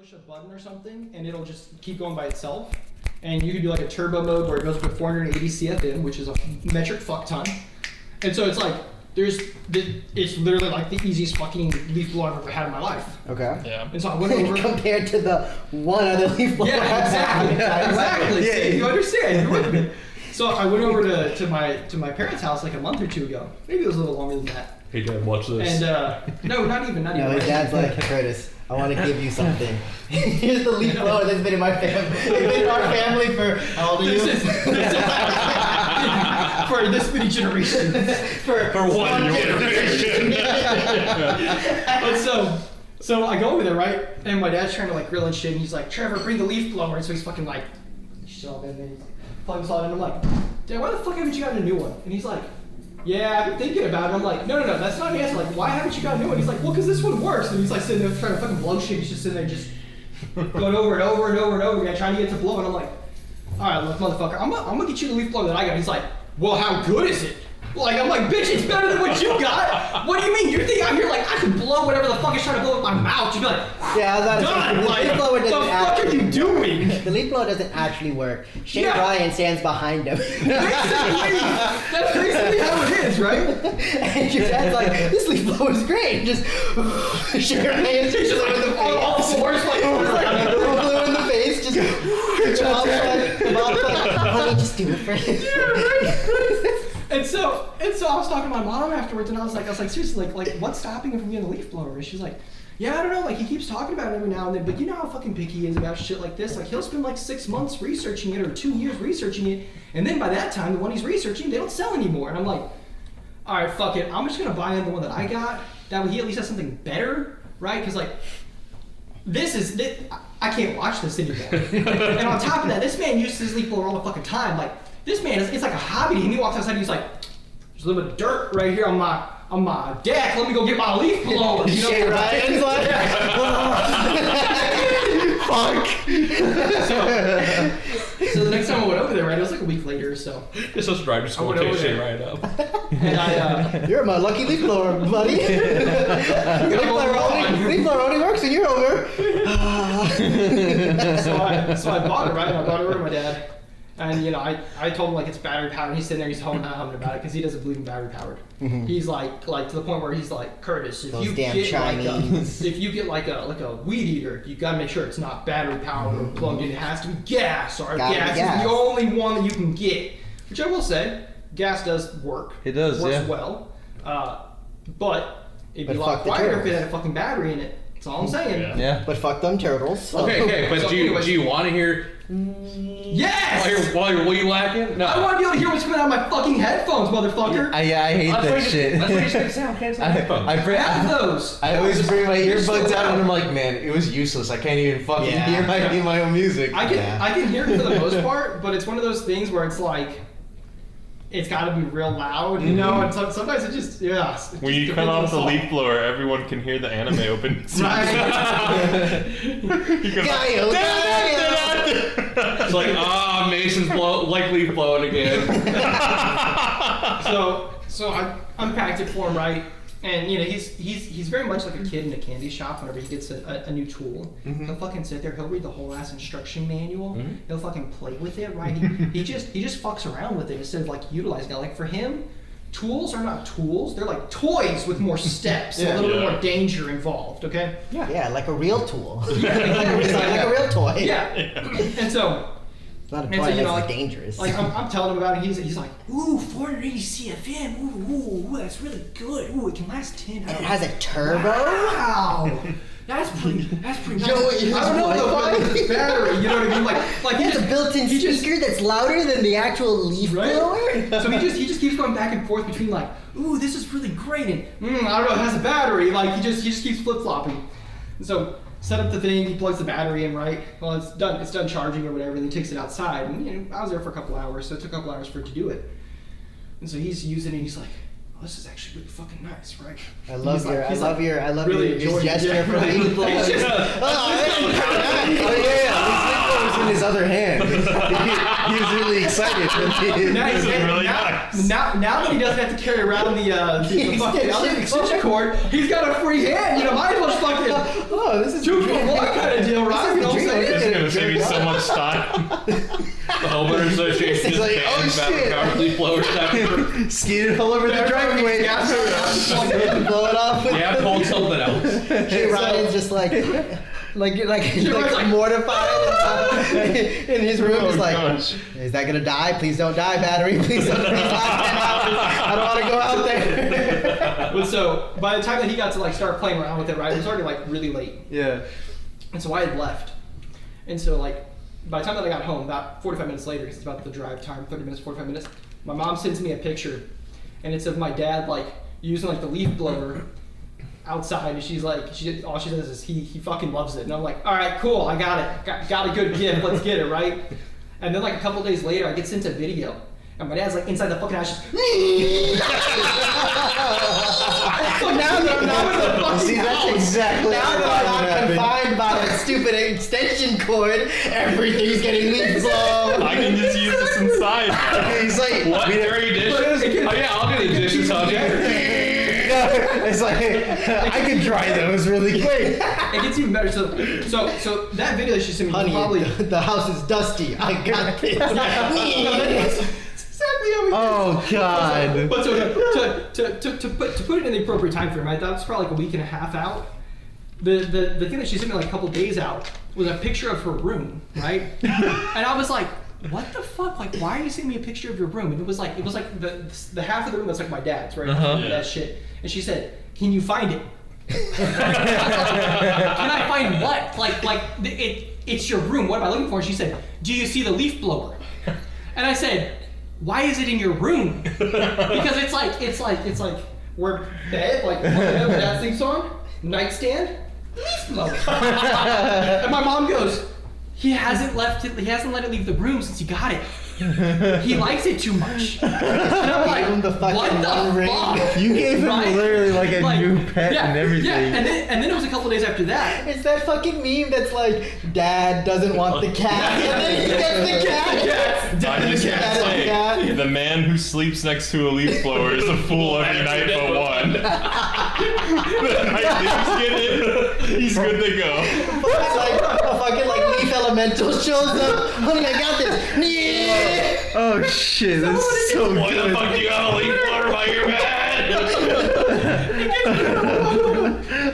push a button or something, and it'll just keep going by itself. And you can do like a turbo mode where it goes up to 480 CFM, which is a metric fuck ton. And so it's like, it's literally like the easiest fucking leaf blower I've ever had in my life. Okay. Yeah. And so I went over compared to the one other leaf blower. Yeah, exactly. Exactly. Yeah. See, you understand. You're with me. So I went over to my parents' house like a month or two ago. Maybe it was a little longer than that. Hey Dad, watch this. And no, not even. No, his dad's like, Curtis, I want to give you something. Here's the leaf blower that's been in my family. It's been in our family for how old are you? For this many generations. For one generation. But so I go over there, right? And my dad's trying to like grill and shit, and he's like, Trevor, bring the leaf blower. And so he's fucking like, shove it, and then he's like, plugs on it, and I'm like, Dad, why the fuck haven't you gotten a new one? And he's like, yeah, I've been thinking about it. I'm like, no, that's not the answer. Like, why haven't you got a new one? He's like, well, because this one works. And he's like sitting there trying to fucking blow shit. He's just sitting there just going over and over and over and over again, trying to get it to blow. And I'm like, all right, look, motherfucker, I'm gonna get you the leaf blower that I got. He's like, well, how good is it? Like, I'm like, bitch, it's better than what you got. What do you mean? You're thinking I'm here like I can blow whatever the fuck is trying to blow up my mouth. You'd be like, yeah, I was done. the Like, leaf blower the doesn't fuck are you doing? The leaf blower doesn't actually work. Shane Yeah. Ryan stands behind him. Basically, that's basically how it is, right? And your dad's like, this leaf blower is great. Just Shane Ryan's He's just blue in the like all face. fours, like Blue in the face. Just mom's like, honey, just do it for him. And so I was talking to my mom afterwards, and I was like, seriously, like, what's stopping him from getting a leaf blower? And she's like, yeah, I don't know, like, he keeps talking about it every now and then, but you know how fucking picky he is about shit like this. Like, he'll spend like 6 months researching it, or 2 years researching it, and then by that time, the one he's researching, they don't sell anymore. And I'm like, all right, fuck it, I'm just gonna buy him the one that I got. That way he at least has something better, right? Because like, I can't watch this anymore. And on top of that, this man uses his leaf blower all the fucking time. Like, this man, it's like a hobby. And he walks outside and he's like, there's a little bit of dirt right here on my deck. Let me go get my leaf blower. You know? Shane Ryan's like, fuck. So the next time I went over there, right, it was like a week later or so. This was right, just going to take Shane Ryan up. And you're my lucky leaf blower, buddy. leaf blower only works when you're over. So I bought it, right? I bought it over to my dad. And you know, I told him like it's battery powered. And he's sitting there, he's humming about it because he doesn't believe in battery powered. Mm-hmm. He's like to the point where he's like, Curtis, if you get like a weed eater, you gotta make sure it's not battery powered or plugged in. It has to be gas, or gas is the only one that you can get. Which I will say, gas does work. It does, works well. But it'd be a lot quieter if it had a fucking battery in it. That's all I'm saying. Yeah. But fuck them turtles. Okay, but do you want to hear? Yes! While you're lacking? No. I want to be able to hear what's coming out of my fucking headphones, motherfucker. I hate that shit. That's what you should sound. I have those. I always bring my earbuds out and I'm like, man, it was useless. I can't even fucking hear my own music. I can hear it for the most part, but it's one of those things where it's like, it's got to be real loud, you know. And sometimes it just When you cut off the leaf blower, everyone can hear the anime open. Right. It's like, Mason's leaf blowing again. So I unpacked it for him, right? And you know, he's very much like a kid in a candy shop. Whenever he gets a new tool, he'll fucking sit there. He'll read the whole ass instruction manual. He'll fucking play with it, right? He just fucks around with it instead of like utilizing it. Like for him, tools are not tools. They're like toys with more steps, and a little bit more danger involved. Okay? Yeah, like a real tool. Yeah, It's like a real toy. Yeah. And so. It's not a toy, that's like, dangerous. Like I'm telling him about it, he's like, ooh, 480 CFM, ooh, that's really good. Ooh, it can last 10 hours. And it has a turbo? Wow. That's pretty nice. Joey, I don't know what the battery, you know what I mean? Like he has a built-in speaker that's louder than the actual leaf blower? So he just keeps going back and forth between like, ooh, this is really great, and I don't know, it has a battery. Like he just keeps flip-flopping. And so set up the thing, he plugs the battery in, right? Well, it's done charging or whatever, and he takes it outside. And you know, I was there for a couple hours, so it took a couple hours for it to do it. And so he's using it, and he's like, oh, this is actually really fucking nice, right? I love your really gesture for the leaf blower. He's just, was in his other hand. He was really excited. now now that he doesn't have to carry around the fucking other extension cord, he's got a free hand. Might as well just fucking Oh, this is 2 for 1 kind of deal, right? You know what I'm saying? This is gonna save you so much time. The homeowner association He's is like, banned oh, shit. power leaf blowers after. Skated all over the driveway. blow it off. With Yeah, I told something else. Jay Ryan's just like mortified in his room. Oh, Just like, gosh. is that gonna die? Please don't die, battery. Please don't last 10 hours. I don't want to go out there. But so by the time that he got to like start playing around with it, right, it was already like really late. Yeah. And so I had left. And so like by the time that I got home, about 45 minutes later, because it's about the drive time, 30 minutes, 45 minutes, my mom sends me a picture, and it's of my dad like using like the leaf blower outside, and she's like, all she says is he fucking loves it. And I'm like, all right, cool, I got it, got a good gift, let's get it, right? And then like a couple days later, I get sent a video, and my dad's like inside the fucking house just so now that I'm not in the fucking See, that's house, exactly Now what that I'm not happened. confined by that stupid extension cord, everything's getting leaf blown. I can just use this inside. He's like, What? Dirty dishes? Oh yeah, I'll do the dishes, honey. it's like, I can dry those really quick. it gets even better. So that video that she sent me Honey, probably the house is dusty. I got this. That's exactly how we Oh, God. But so to put it in the appropriate time frame, right? That was probably like a week and a half out. The thing that she sent me like a couple days out was a picture of her room, right? And I was like, what the fuck? Like, why are you sending me a picture of your room? And it was like the half of the room that's like my dad's, right? That shit. And she said, can you find it? Can I find what? It's your room. What am I looking for? And she said, do you see the leaf blower? And I said, why is it in your room? Because it's like we're bed, like where that sleeps on, nightstand, leaf blower. And my mom goes, he hasn't let it leave the room since he got it. He likes it too much. And I'm like, Gave him the fucking what the one ring. fuck? You gave him Right? literally like a new pet yeah, and everything. Yeah, and then it was a couple days after that. It's that fucking meme that's like, Dad doesn't want the cat, and then he gets the cat. I just Dad can't is the cat. say, the man who sleeps next to a leaf blower is a fool every night but one. The night leaves get in, he's good to go. It's like a fucking like leaf elemental shows up. Honey, I got this. Yeah. Oh shit, that's so Why the good. fuck do you have a leaf blower by your bed?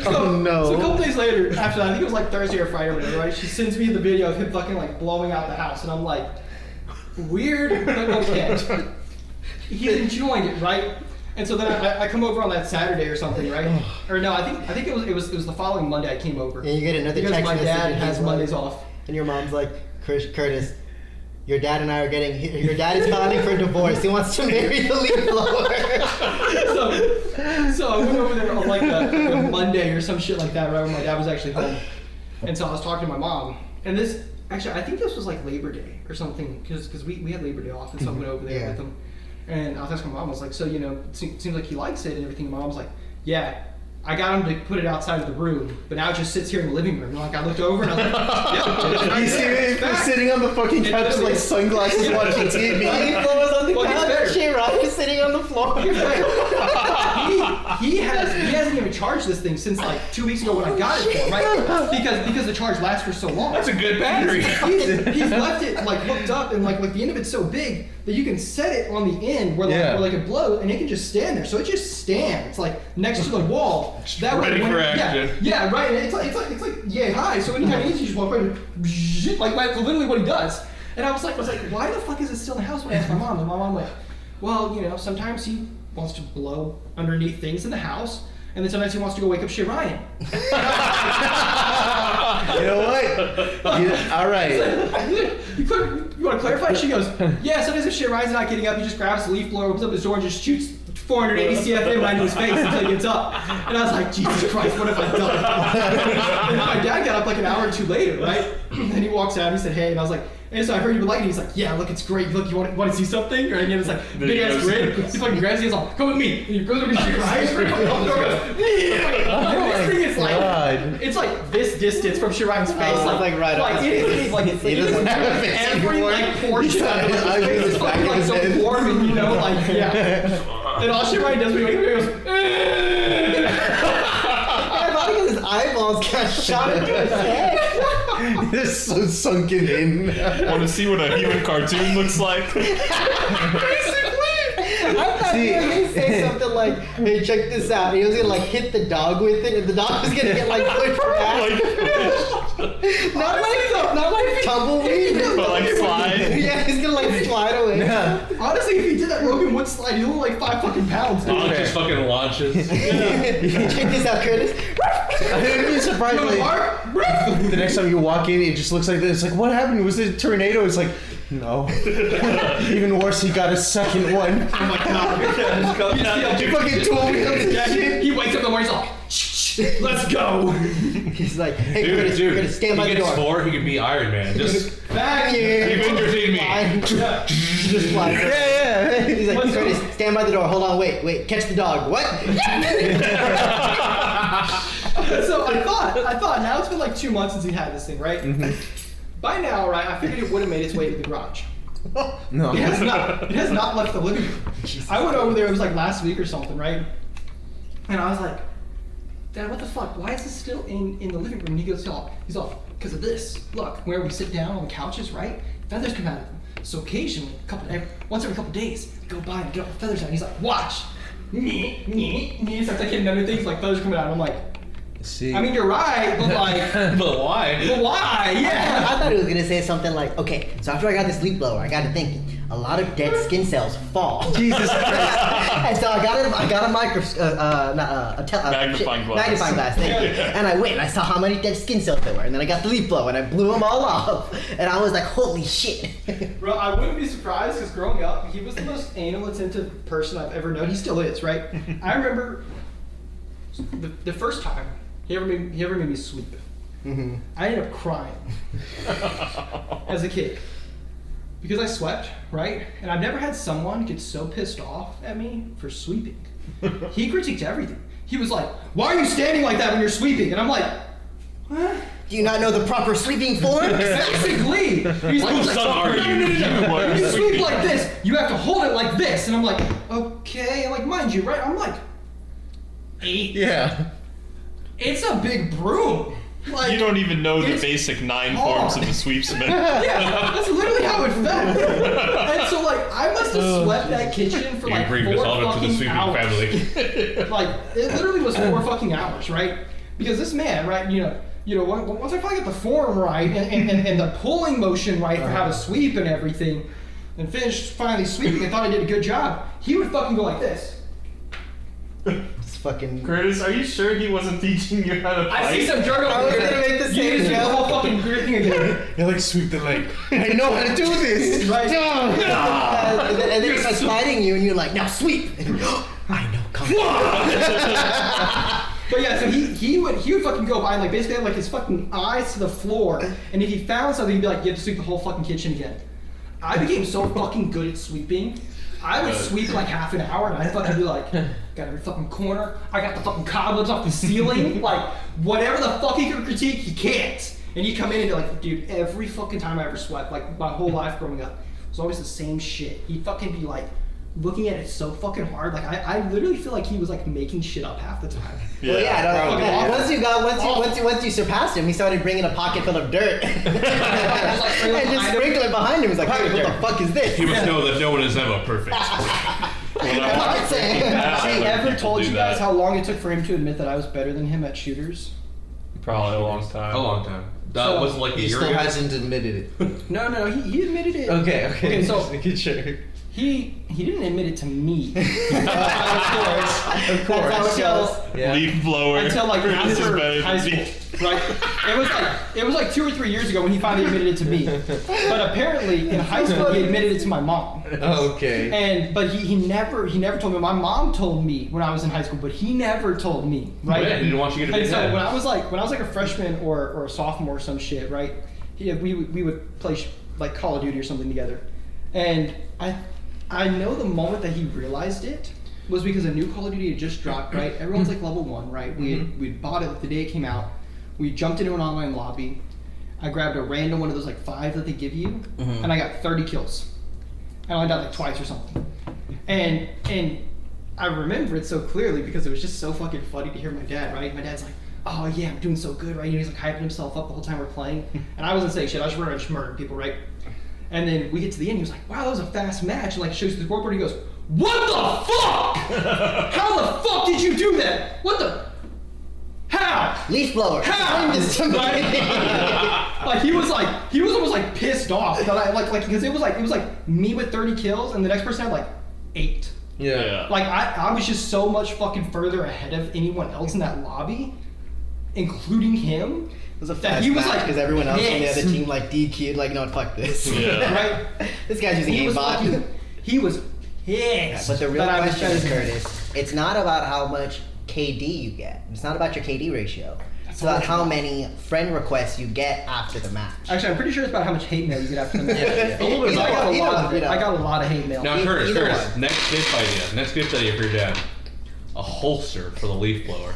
Oh no. So a couple days later, after that, I think it was like Thursday or Friday or whatever, right? She sends me the video of him fucking like blowing out the house, and I'm like, weird, but okay. He's enjoying it, right? And so then I come over on that Saturday or something, right? Or no, I think it was the following Monday I came over. And you get another Because text my message. dad and has he's Mondays like, off. And your mom's like, Curtis, your dad and I are your dad is filing for divorce. He wants to marry the leaf blower. So I went over there on like a Monday or some shit like that, right when my dad was actually home. And so I was talking to my mom, and this actually I think this was like Labor Day or something, because we had Labor Day off, and so I went over there Yeah. with him. And I was asking my mom, I was like, so it seems like he likes it and everything. And my mom was like, yeah. I got him to put it outside of the room, but now it just sits here in the living room. And like I looked over and I was like, yeah. You see me sitting on the fucking couch like sunglasses watching TV. Leaf blowers on the Well, it gets couch. better. J-Rock is sitting on the floor. he hasn't even charged this thing since like 2 weeks ago when I got it for him, right? Because the charge lasts for so long. That's a good battery. He's left it like hooked up, and like the end of it's so big that you can set it on the end where like it blows, and it can just stand there. So it just stands like next to the wall. That ready for action. Yeah, right. And it's like yay high. So anytime he needs, you just walk right and like literally what he does. And I was like, why the fuck is it still in the house? When I asked my mom, and my mom went, well, sometimes he wants to blow underneath things in the house, and then sometimes he wants to go wake up Shay Ryan. You know what? All right. You want to clarify? She goes, yeah, sometimes if Shay Ryan's not getting up, he just grabs the leaf blower, opens up his door, and just shoots 480 CFM right into his face until he gets up. And I was like, Jesus Christ, what have I done? And my dad got up like an hour or two later, right? And he walks out and he said, hey, and I was like, hey, so I heard you like it. He's like, yeah, look, it's great. Look, you want to see something? Right? And it's like, big ass grin. He fucking grabs it. He's like, come with me. And he goes over to your eyes. This thing is like, it's like this distance from Shirai's face. like right like, on it his is like, He doesn't have a face every anymore. like portion of his face is fucking like so warming, you know, like, yeah. And all Shirai does when he goes, I thought because his eyeballs got shot into his head. It's so sunken in. Want to see what a human cartoon looks like? I thought he was gonna say something like, hey, check this out. He was gonna like hit the dog with it, and the dog was gonna get like pushed back. Not like tumbleweed. But like slide. Yeah, he's gonna like slide away. honestly, if he did that, Rogan would slide. He's only like 5 fucking pounds. Oh, it just fucking launches. Check this out, Curtis. I'd be surprised. You know, Like, Mark? the next time you walk in, it just looks like this. Like, what happened? Was it a tornado? It's like, no. Even worse, he got a second one. Oh my god. You fucking told me. He wakes up in the morning, he's like, shh, let's go. He's like, hey, Dude, Curtis, stand by he the gets door. 4, he could be Iron Man. Just Back here. You've entertained me. Just fly. Yeah. He's like, Let's Curtis, go. stand by the door. Hold on, wait, catch the dog. What? So I thought now it's been like 2 months since he had this thing, right? By now, right, I figured it would have made its way to the garage. No. It has not left the living room. I went over there, it was like last week or something, right? And I was like, Dad, what the fuck? Why is this still in the living room? And he goes, he's all, because of this. Look, where we sit down on the couches, right? Feathers come out of them. So occasionally, once every couple days, I go by and get all the feathers out. And he's like, watch. He starts like hitting other things, like feathers coming out. And I'm like, See. I mean, you're right, but like, but why? Yeah. I thought he was gonna say something like, okay, so after I got this leaf blower, I got to thinking, a lot of dead skin cells fall. Jesus Christ. And so I got a Magnifying glass. magnifying glass, thank you. And I went and I saw how many dead skin cells there were, and then I got the leaf blower and I blew them all off, and I was like, holy shit. Bro, I wouldn't be surprised because growing up, he was the most anal attentive person I've ever known. He still is, right? I remember the first time he ever made me sweep. Mm-hmm. I ended up crying as a kid because I swept, right? And I've never had someone get so pissed off at me for sweeping. He critiqued everything. He was like, "Why are you standing like that when you're sweeping?" And I'm like, "Huh?" Do you not know the proper sleeping form? Basically, he's What son are you? When you sweep like this, you have to hold it like this. And I'm like, okay, and like, mind you, right? I'm like 8. Yeah. It's a big broom. Like, You don't even know the it's basic 9 hard. forms of the sweepsman. Yeah, that's literally how it felt. And so like, I must have swept that kitchen for You like bring 4 this all into the fucking sweeping hours. family. Like, it literally was 4 fucking hours, right? Because this man, right, you know, once I finally got the form right and the pulling motion right for how to sweep and everything, and finished finally sweeping and thought I did a good job, he would fucking go like this. It's fucking... Curtis, are you sure he wasn't teaching you how to fight? I see some dirt I over was here. gonna make the You same just do the joke. whole fucking weird thing again. You're like, sweep the leg. I know how to do this. Right? and then he starts fighting you, and you're like, now sweep. And you're, I know, come on. But yeah, so he would fucking go by and like basically have like his fucking eyes to the floor, and if he found something, he'd be like, you have to sweep the whole fucking kitchen again. I became so fucking good at sweeping. I would sweep like half an hour, and I'd fucking be like, got every fucking corner. I got the fucking cobwebs off the ceiling. Like whatever the fuck he could critique, he can't. And he'd come in and be like, dude, every fucking time I ever swept, like my whole life growing up, it was always the same shit. He'd fucking be like, looking at it so fucking hard, like I literally feel like he was like making shit up half the time. Well, yeah, no, probably. once you surpassed him, he started bringing a pocket full of dirt and just sprinkle it behind him. He's like, hey, what the fuck is this? He must know that no one is ever perfect. I'd say. Has he ever told do you guys that. how long it took for him to admit that I was better than him at shooters? Probably a long time. A long time. That So, wasn't like a He year still ago. hasn't admitted it. No, he admitted it. Okay. Okay, so Just making sure. He didn't admit it to me. Of course. That's how it goes. Yeah. Leaf blower. Until like This is after better high than me. school, right? It was like 2 or 3 years ago when he finally admitted it to me. But apparently in high school he admitted it to my mom. Okay. But he never told me. My mom told me when I was in high school, but he never told me, right? Yeah, he didn't want you to get a And big so head. when I was like a freshman or a sophomore or some shit, right? We would play like Call of Duty or something together, and I know the moment that he realized it was because a new Call of Duty had just dropped, right? Everyone's like level 1, right? We'd bought it the day it came out. We jumped into an online lobby. I grabbed a random one of those like 5 that they give you, and I got 30 kills. I only died like twice or something. And I remember it so clearly because it was just so fucking funny to hear my dad, right? My dad's like, oh yeah, I'm doing so good, right? And he's like hyping himself up the whole time we're playing. And I wasn't saying shit, I was just murdering people, right? And then we get to the end, he was like, wow, that was a fast match. And like shows the scoreboard, he goes, what the fuck? How the fuck did you do that? What the? How? Leaf blower. How? Explain this to me. Like he was almost like pissed off that I like because it was like me with 30 kills and the next person had like 8. Yeah. Like I was just so much fucking further ahead of anyone else in that lobby, including him. It was a That fast he was match like because everyone else on the pissed. other team like DQ'd, like, no, fuck this. Yeah. Right? This guy's using He was aimbot. he was pissed. But the real that I was question is, better than him. Curtis, it's not about how much KD you get. It's not about your KD ratio. It's all about it's how about. many friend requests you get after the match. Actually, I'm pretty sure it's about how much hate mail you get after the match. A little bit I got a more. lot of You know. I got a lot of hate mail. Now, Curtis, either Curtis, one. next gift idea for your dad. A holster for the leaf blower.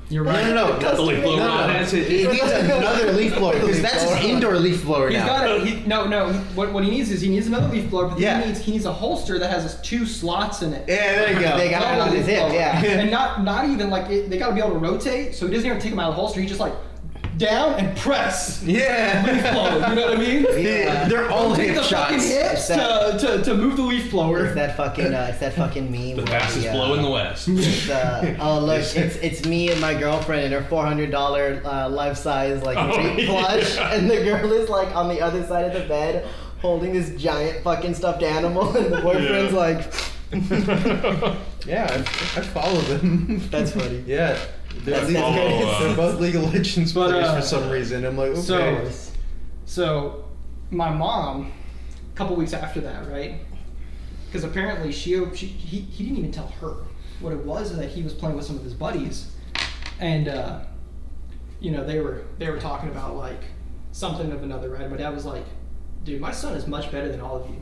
You're right. No. Got the leaf blower on it. He needs another leaf blower because that's his indoor leaf blower He's now. got a no. What he needs is he needs another leaf blower, but Yeah. he needs a holster that has 2 slots in it. Yeah, there you go. They got it on his hip, yeah. And not even like they got to be able to rotate, so he doesn't even take them out of the holster. He just like down and press. Leaf Yeah. blower, you know what I mean? Yeah. They're all Take hip the fucking shots. hips It's to move the leaf blower. It's that fucking meme. The where fastest blow in the West. oh look, it's me and my girlfriend and her $400 life size like rape plush, and the girl is like on the other side of the bed holding this giant fucking stuffed animal, and the boyfriend's like, Yeah, I follow them. that's funny. Yeah. That's They're, good. they're both League of Legends But, players for some reason. I'm like, okay. So my mom, a couple weeks after that, right? Because apparently he didn't even tell her. What it was is that he was playing with some of his buddies, and you know they were talking about like something of another, right? My dad was like, "Dude, my son is much better than all of you.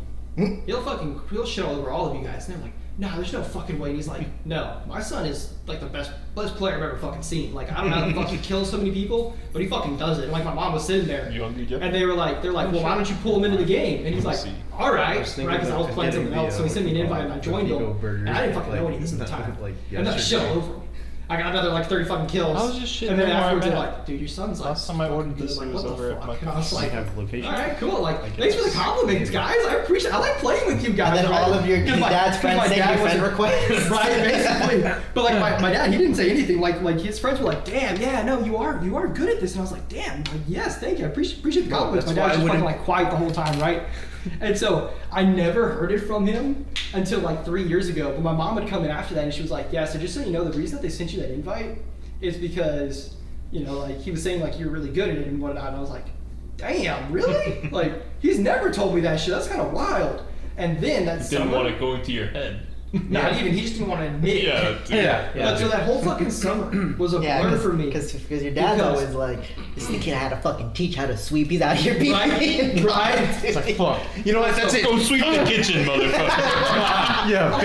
He'll shit all over all of you guys." And they're like, "No, there's no fucking way." And he's like, "No, my son is like the best player I've ever fucking seen. Like I don't know how the fuck he kills so many people, but he fucking does it." And like my mom was sitting there, You want me to get and they're like, "Well, why don't you pull him into the game?" And he's like, "All right," right? Because I was playing something else, so he sent me an invite, and I joined him, and I didn't fucking know any of this at the time. And then I shit all over him. I got another like 30 fucking kills. I was just shitting and then where I'm afterwards they're at. like, "Dude, your son's like." Last time I ordered this, fucking it good." was Like, over what at the my fuck? And I was like, have location. all right, cool. Like, thanks for the compliments, guys. I appreciate. I like playing with you guys. And then right? all of your 'Cause my- dad's 'cause friends my send dad you friend wasn't- requests. Right, basically. But like my dad, he didn't say anything. Like his friends were like, "Damn, yeah, no, you are good at this." And I was like, "Damn, like, yes, thank you. I appreciate the compliments." My that's why dad was I just fucking wouldn't- like quiet the whole time, right? And so I never heard it from him until like 3 years ago. But my mom would come in after that, and she was like, "Yeah, so just so you know, the reason that they sent you that invite is because, you know, like he was saying like you're really good at it and whatnot." And I was like, "Damn, really?" Like he's never told me that shit. That's kind of wild. And then that Didn't summer, want it going to your head. not even, he just didn't want to admit it. Yeah. But so that whole fucking summer was a blur for me. Because your dad's Because- always like, this kid had to fucking teach how to sweep. He's out here beating me. Right? It's like, fuck. You know what? That's it. Go sweep the kitchen, motherfucker. Yeah,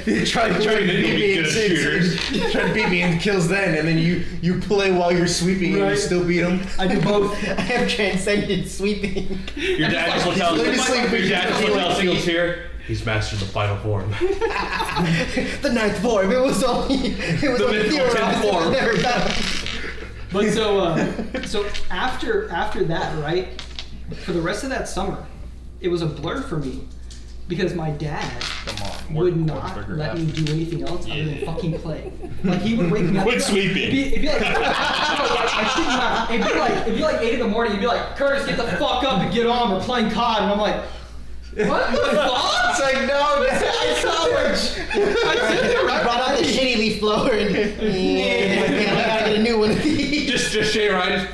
bitch. Try to You're beat me good in at six. Try to beat me in kills then, and then you play while you're sweeping and you Right. still beat him. I do both. I have transcended sweeping. Your dad just will tell He's us. literally Your dad just will sleeping. tell Singles here. He's mastered the final form. The ninth form. It was only The mythical theorized, tenth it was form. never done. But so after that, right? For the rest of that summer, it was a blur for me because my dad Come on. would work not bigger let half. me do anything else other than Yeah. fucking play. Like he would wake me up. Quit he'd be like- sweeping. It'd be like, I shit you not. It'd be like 8 in the morning. He'd be like, "Curtis, get the fuck up and get on. We're playing COD." And I'm like, What the fuck? It's like, no, I saw I said it right. brought out the shitty leaf blower and I gotta get a new one of these. Just Shay Ryan.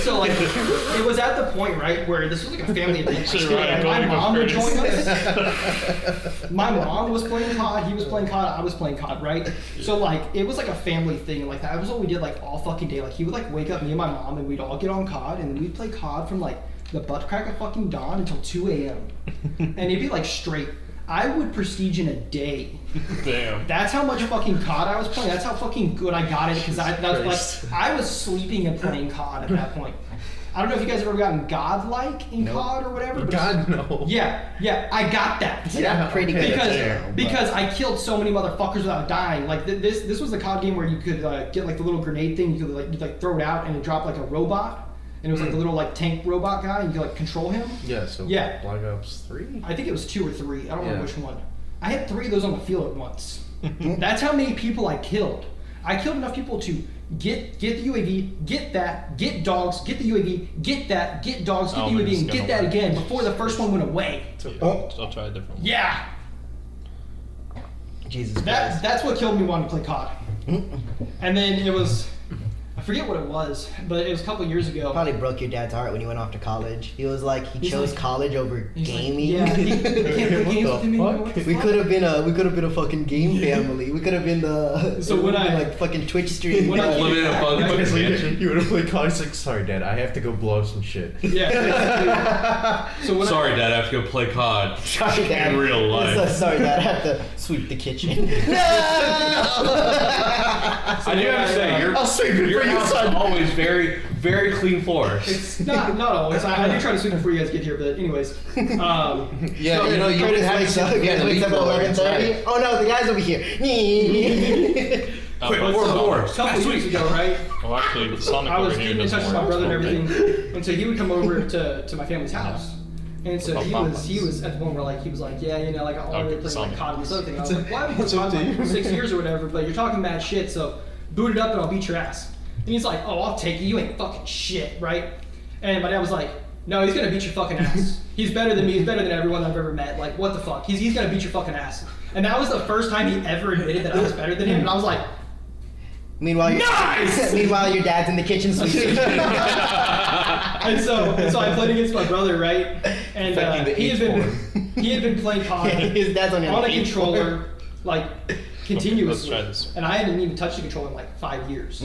So like, it was at the point, right, where this was like a family event. Shit, Like, right, my going to mom would Curtis. join us. My mom was playing COD, he was playing COD, I was playing COD, right? So like, it was like a family thing. Like that was what we did like all fucking day. Like he would like wake up me and my mom and we'd all get on COD and we'd play COD from like the butt crack of fucking dawn until 2 a.m. And it'd be like straight. I would prestige in a day. Damn. That's how much fucking COD I was playing. That's how fucking good I got it because I was sleeping and playing COD at that point. I don't know if you guys have ever gotten godlike in COD or whatever. But God, no. yeah, I got that. Yeah, pretty good. Because I killed so many motherfuckers without dying. Like this was the COD game where you could get like the little grenade thing. You could like throw it out and it dropped like a robot, and it was like the little like tank robot guy. And you could like control him. Yeah, so Yeah. Black Ops 3? I think it was 2 or 3. I don't remember Yeah. which one. I had 3 of those on the field at once. That's how many people I killed. I killed enough people to get the UAV, get that, get dogs, get the UAV, get that, get dogs, get Oh, the man, UAV, and it's get gonna that work. again before the first one went away. I'll try a different one. Yeah, Jesus that's Christ. what killed me wanting to play COD. And then it was, I forget what it was, but it was a couple years ago. Probably broke your dad's heart when you went off to college. He was like, he He's chose like- college over He's like, gaming. yeah, he can't play games What with the him anymore. fuck? What the We fuck? could have been a fucking game family. We could have been the So when I- like fucking Twitch stream. When I- Living in a fun Honestly, mansion. you would have played COD. It's like, sorry, Dad, I have to go blow up some shit. Yeah. So when Sorry, Dad, I have to go play COD. Sorry, Dad. In real life. So sorry, Dad. I have to sweep the kitchen. No! I do have to say, I'll sweep it your for you, house son. is always very, very clean floors. It's not always. I do try to sweep before you guys get here, but anyways. Yeah, So, you know, you Curtis would have wakes to up, get a wakes leaf up at blower 11:30. inside. Oh no, the guy's over here. Quick, but more so- floors. A couple years ago, right? Well, actually, the Sonic I was over here getting in touch doesn't with my work. brother and Okay. everything, and so he would come over to my family's house. And so he Bum-bums. was at the point where like he was like, yeah, you know, like I wanted to play Sonic. like COD and this other thing. I was like, why? It's Because up I'm to like you. 6 years or whatever, but you're talking mad shit, so boot it up and I'll beat your ass. And he's like, oh, I'll take it. You ain't fucking shit, right? And my dad was like, no, he's gonna beat your fucking ass. He's better than me. He's better than everyone I've ever met. Like, what the fuck? He's gonna beat your fucking ass. And that was the first time he ever admitted that I was better than him. And I was like, Meanwhile, nice! Meanwhile, your dad's in the kitchen sweeping. and so I played against my brother, right? And Affecting the he had been playing COD His dad's on on a your controller like continuously, Let's try this. and I hadn't even touched the controller in like 5 years.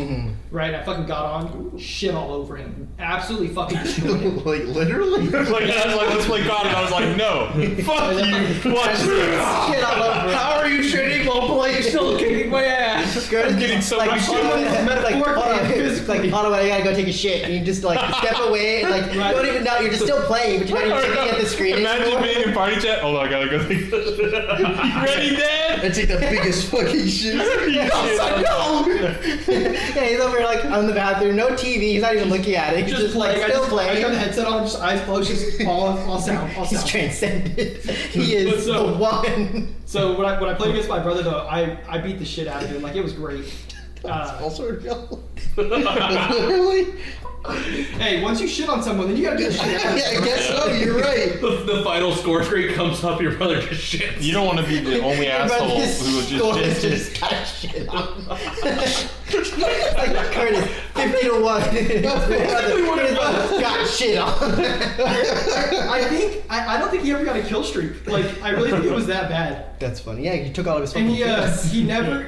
Right? I fucking got on, shit all over him, absolutely fucking destroyed him. Like, literally? Like, I was like, let's play COD, and I was like, no, fuck you, watch this. Shit all over. How are you shitting while playing? Still kicking my ass. I'm getting so much shit. Like, hold on, I gotta go take a shit. And you just like step away and like you don't even know you're just still playing, but you're not even looking at the screen. Imagine anymore. being in party chat. Hold on, I gotta go think. You ready, Dad? I take the biggest fucking shit. No, son, No! Yeah, he's over like on the bathroom, no TV, he's not even looking at it. He's just like playing. still I playing. got the headset on, just eyes closed, just all sound. He's transcended. He is But so- the one. So when I played against my brother though, I beat the shit out of him. Like it was great. Also real. Literally? Hey, once you shit on someone, then you gotta do the shit out of Yeah, I them. guess so, you're right. The final score screen comes up, your brother just shits. You don't want to be the only asshole who would just just got shit on. Like Curtis, 50-1. Curtis got shit on. I don't think he ever got a kill streak. Like I really think it was that bad. That's funny. Yeah, you took all of his And fucking kills.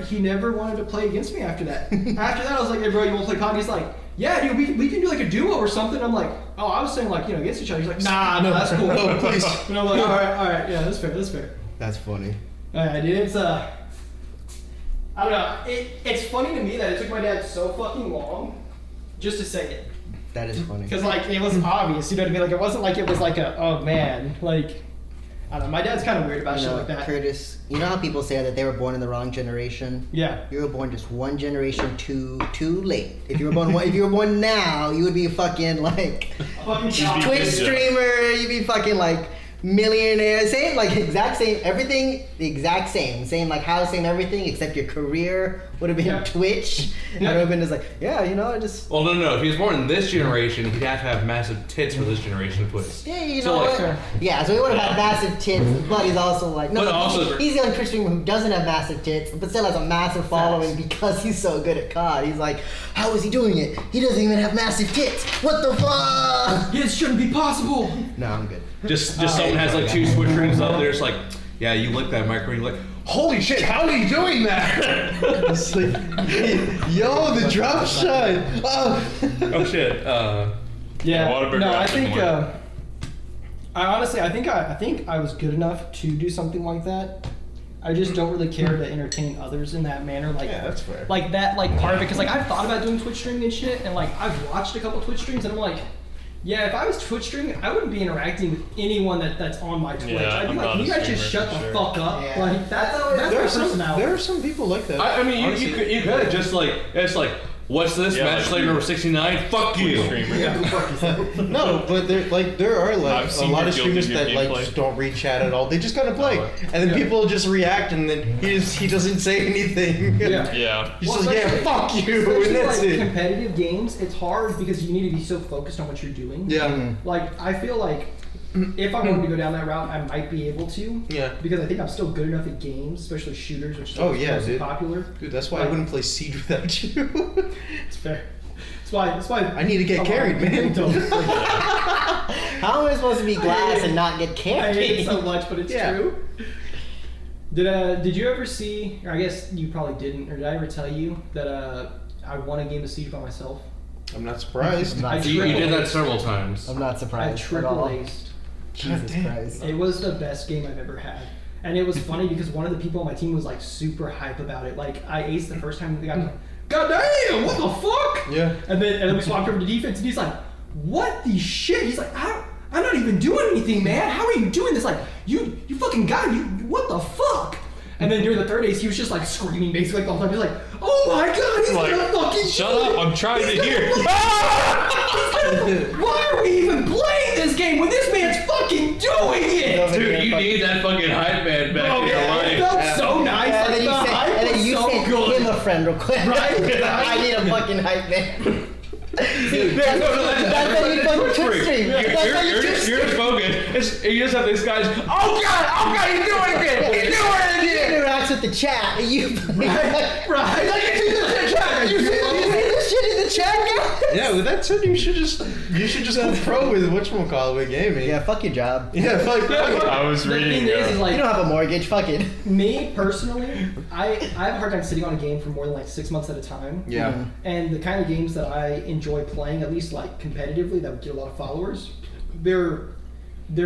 he never wanted to play against me after that. After that, I was like, hey bro, you want to play COD? He's like, yeah, dude, we can do like a duo or something. I'm like, oh, I was saying like, you know, against each other. He's like, nah, no, that's cool. No, please. And I'm like, all right, yeah, that's fair. That's funny. All right, dude, it's I don't know. It's funny to me that it took my dad so fucking long just to say it. That is funny. Because, like, it was obvious, you know what I mean? Like, it wasn't like it was like a, oh, man. Like, I don't know. My dad's kind of weird about You shit know, like that. Curtis, you know how people say that they were born in the wrong generation? Yeah. You were born just one generation too late. If you were born now, you would be fucking like Fucking Twitch streamer. You'd be fucking like millionaire. Same, like exact same everything. The exact same like house, same everything except your career would have been Yeah. Twitch. And I would have been just like, yeah, you know, I just. Well, no. If he was born in this generation, he'd have to have massive tits for this generation of Twitch. Yeah, you So, know like- what? Yeah, so he would have had massive tits, but he's also like, no, But also- he's the only Twitch streamer who doesn't have massive tits, but still has a massive following because he's so good at COD. He's like, how is he doing it? He doesn't even have massive tits. What the fuck? This shouldn't be possible. No, I'm good. Just someone has like 2 Twitch streams up there. It's like, yeah, you lick that micro. You're like, holy shit, how are you doing that? It's like, yo, the drop shot. Oh. Oh shit. Yeah. Whataburger No, I actually think. won. I honestly, I think I was good enough to do something like that. I just don't really care to entertain others in that manner. Like, Yeah, that's fair. Like that, like part of it, because like I've thought about doing Twitch streaming and shit, and like I've watched a couple Twitch streams, and I'm like, yeah, if I was Twitch streaming, I wouldn't be interacting with anyone that's on my Twitch. Yeah, I'd be I'm like, not you a guys just streamer shut for the sure. fuck up. Yeah. Like that's my There personality. are some people like that. I mean, Honestly. you could just like, it's like, what's this? Yeah, Match like- slave number 69? Fuck you. Streamer. No, but there are like I've a seen lot your of streamers guilty that like gameplay. just don't read chat at all. They just kind of play, Oh, and then yeah. people just react, and then he doesn't say anything. Yeah. Yeah. He's Well, just like, yeah, especially- fuck you, Especially and that's like it. competitive games, it's hard because you need to be so focused on what you're doing. Yeah, Like I feel like if I wanted to go down that route, I might be able to. yeah, Because I think I'm still good enough at games, especially shooters, which is Oh, yeah, most dude. popular. dude. That's why I Like- wouldn't play Siege without you. It's fair. That's why. I need to get I'm carried, on- man. How am I supposed to be glass and not get I carried? hate it so much, but it's Yeah. true. Did you ever see? Or I guess you probably didn't. Or did I ever tell you that I won a game of Siege by myself? I'm not surprised. I'm not, You did that several times. I'm not I surprised at triple all. aced. Jesus damn. Christ. It was the best game I've ever had. And it was funny because one of the people on my team was like super hype about it. Like I aced the first time, the guy was like, God damn, what the fuck? Yeah. And then we swapped over to defense, and he's like, what the shit? He's like, I'm not even doing anything, man. How are you doing this? Like, you fucking got you. What the fuck? And then during the third ace, he was just like screaming basically like the whole time. He's like, oh my god, he's Like, gonna fucking shut do up, it. I'm trying He's to gonna hear. fucking- Why are we even playing this game when this man's fucking doing it? Dude, you need that fucking hype man back Oh, in your man, it life. felt so nice. Yeah, Like, and then you the sent, hype and then was you so sent good. him a friend request. Right? I need a fucking hype man. Dude, That's how you fucking Twitch stream. That's how you Twitch stream. You're spoken. You just have these guys. Oh god, he's doing it. He's doing it He again. interacts with the chat. And you Right? Like, you see this in the chat. You see this shit in the chat, guys? Yeah, with that said, you should just go pro with whatchamacallit with gaming. Yeah, fuck your job. Yeah, fuck. I was The reading. thing is You like, don't have a mortgage. Fuck it. me personally, I have a hard time sitting on a game for more than like 6 months at a time. Yeah. And the kind of games that I enjoy playing, at least like competitively, that would get a lot of followers, they're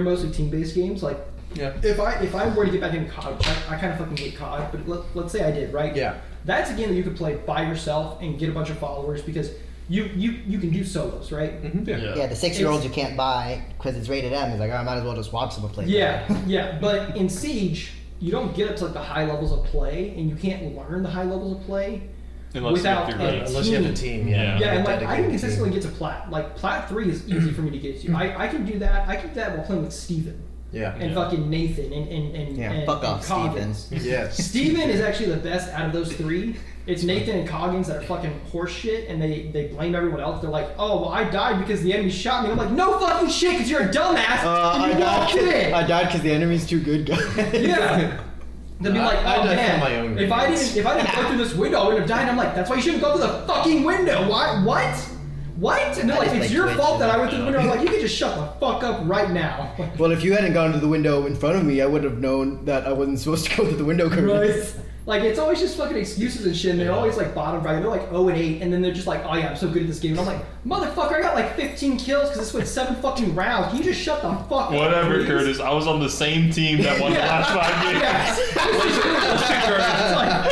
mostly team-based games. Like Yeah. if I were to get back into COD, which I kind of fucking hate COD, but let's say I did, right? Yeah. That's a game that you could play by yourself and get a bunch of followers because you can do solos, right? Yeah, the 6-year-olds you can't buy because it's rated M is like, oh, I might as well just watch someone play. Yeah, yeah. But in Siege, you don't get up to like the high levels of play, and you can't learn the high levels of play Unless without you a have Unless you have a team. Yeah. Yeah, and like I Dedicated can consistently team. get to plat. Like plat 3 is easy for me to get to. I can do that. I can do that while playing with Steven Yeah. and fucking Nathan and Yeah, and, fuck and off, Coggins. Yes. Steven is actually the best out of those 3. It's Nathan and Coggins that are fucking horse shit, and they blame everyone else. They're like, oh, well, I died because the enemy shot me. I'm like, no fucking shit, because you're a dumbass, and you walked in. I died because the enemy's too good, guys. Yeah. They'll be like, I oh died man, for my own if I reasons." didn't go through this window, I would have died. And I'm like, that's why you shouldn't go through the fucking window. Why? What? And they're I like, just it's like your Twitch. fault that I went through the window. I'm like, you can just shut the fuck up right now. Well, if you hadn't gone to the window in front of me, I would have known that I wasn't supposed to go through the window curtains. Right? Like, it's always just fucking excuses and shit. And they're always like bottom bracket. They're like 0-8, and then they're just like, oh yeah, I'm so good at this game. And I'm like, motherfucker, I got like 15 kills because this went 7 fucking rounds. Can you just shut the fuck up? Whatever, please? Curtis. I was on the same team that won the last 5 games. Yeah.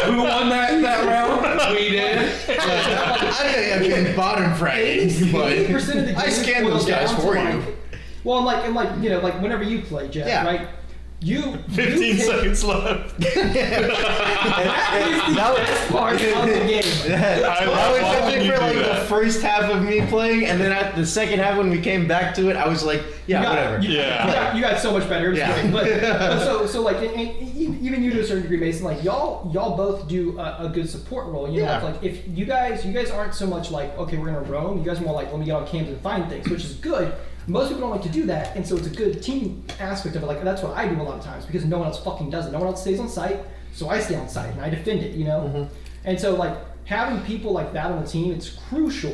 Who won that round? We did. I didn't get bottom bracket, 80% of the but I games scanned boil those guys down to, for like- you. Well, and like you know, like whenever you play, Jeff, Yeah. right? You 15 seconds left. That is the best part of the game. I I love was watching happy you for do like the that. first half of me playing, and then at the second half when we came back to it, I was like, yeah, whatever. Yeah. You got so much better. It was Yeah. great. But so like, and even you to a certain degree, Mason, like y'all both do a good support role. You know, Yeah. like if you guys aren't so much like, okay, we're gonna roam. You guys are more like, let me get on cams and find things, which is good. Most people don't like to do that, and so it's a good team aspect of it. Like that's what I do a lot of times because no one else fucking does it. No one else stays on site, so I stay on site and I defend it. You know, and so like having people like that on the team, it's crucial.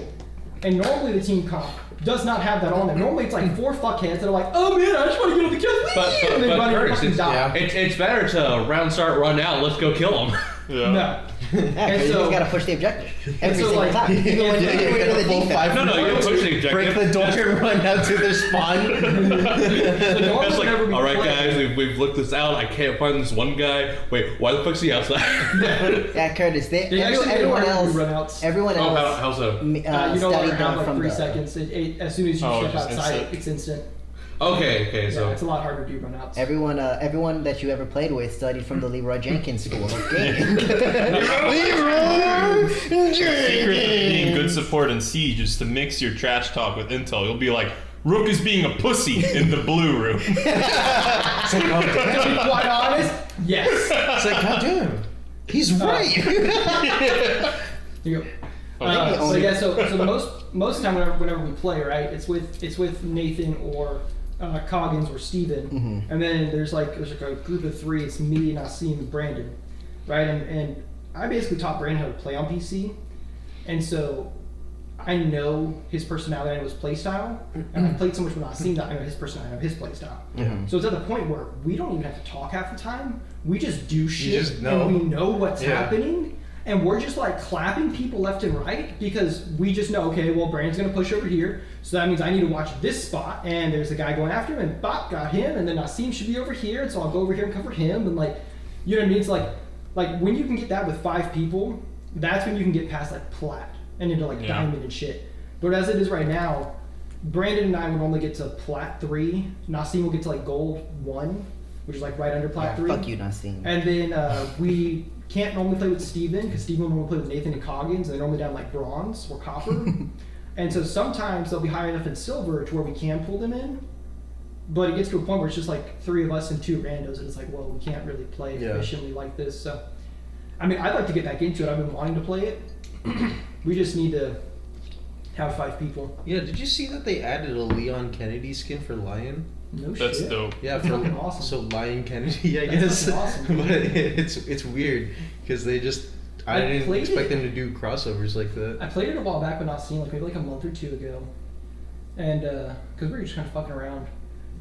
And normally the team comp does not have that on there. Normally it's like 4 fuckheads that are like, oh man, I just want to get on the kills, and then run and Curtis, fucking die. it's better to round start, run out. Let's go kill them. Yeah. No. Yeah, And because you so- just gotta push the objective every so, single like, time. Even when Yeah, you're you in get the a full defense. 5 No, you push the objective. break the door and run out to their spawn. So normally It's like, whenever we all right, play- guys, we've looked this out. I can't find this one guy. Wait, why the fuck's he outside? Yeah, Curtis. They actually Everyone don't else. run outs. Everyone Oh, else. how's that? You don't studied have them like from 3 the. seconds. As soon as you Oh, step just outside, instant. it's instant. Okay, Yeah, so it's a lot harder to do run outs. Everyone that you ever played with studied from the Leroy Jenkins school of gaming. Leroy Secret of being good support in Siege is to mix your trash talk with intel. You'll be like, Rook is being a pussy in the blue room. To be quite honest, yes. It's like, God damn, he's right. You go. Oh, So yeah, so the most of the time whenever we play, right, it's with Nathan or Coggins or Steven. And then there's like a group of 3. It's me and Asim and Brandon, right? And I basically taught Brandon how to play on PC, and so I know his personality, I know his play style, and I played so much with Asim that I know his personality, I know his play style. So it's at the point where we don't even have to talk half the time. We just do shit, just know. and we know what's Yeah. happening. And we're just like clapping people left and right because we just know, okay, well, Brandon's gonna push over here, so that means I need to watch this spot, and there's a guy going after him, and bop, got him, and then Nasim should be over here, and so I'll go over here and cover him, and like, you know what I mean? It's like when you can get that with 5 people, that's when you can get past like plat and into like diamond and shit. But as it is right now, Brandon and I would only get to plat 3, Nasim will get to like gold 1, which is like right under plat 3. Fuck you, Nassim. And then we can't normally play with Steven because Steven will normally play with Nathan and Coggins, and they're normally down like bronze or copper. And so sometimes they'll be high enough in silver to where we can pull them in. But it gets to a point where it's just like 3 of us and 2 randos, and it's like, well, we can't really play efficiently like this. So, I mean, I'd like to get back into it. I've been wanting to play it. We just need to have 5 people. Yeah, did you see that they added a Leon Kennedy skin for Lion? No That's shit. dope. Yeah, That's for fucking awesome. so Lion Kennedy, I That's guess. fucking awesome, But dude. it's weird because they just I I didn't played expect it. them to do crossovers like that. I played it a while back, but not seen, like maybe like a month or 2 ago. And because we were just kind of fucking around.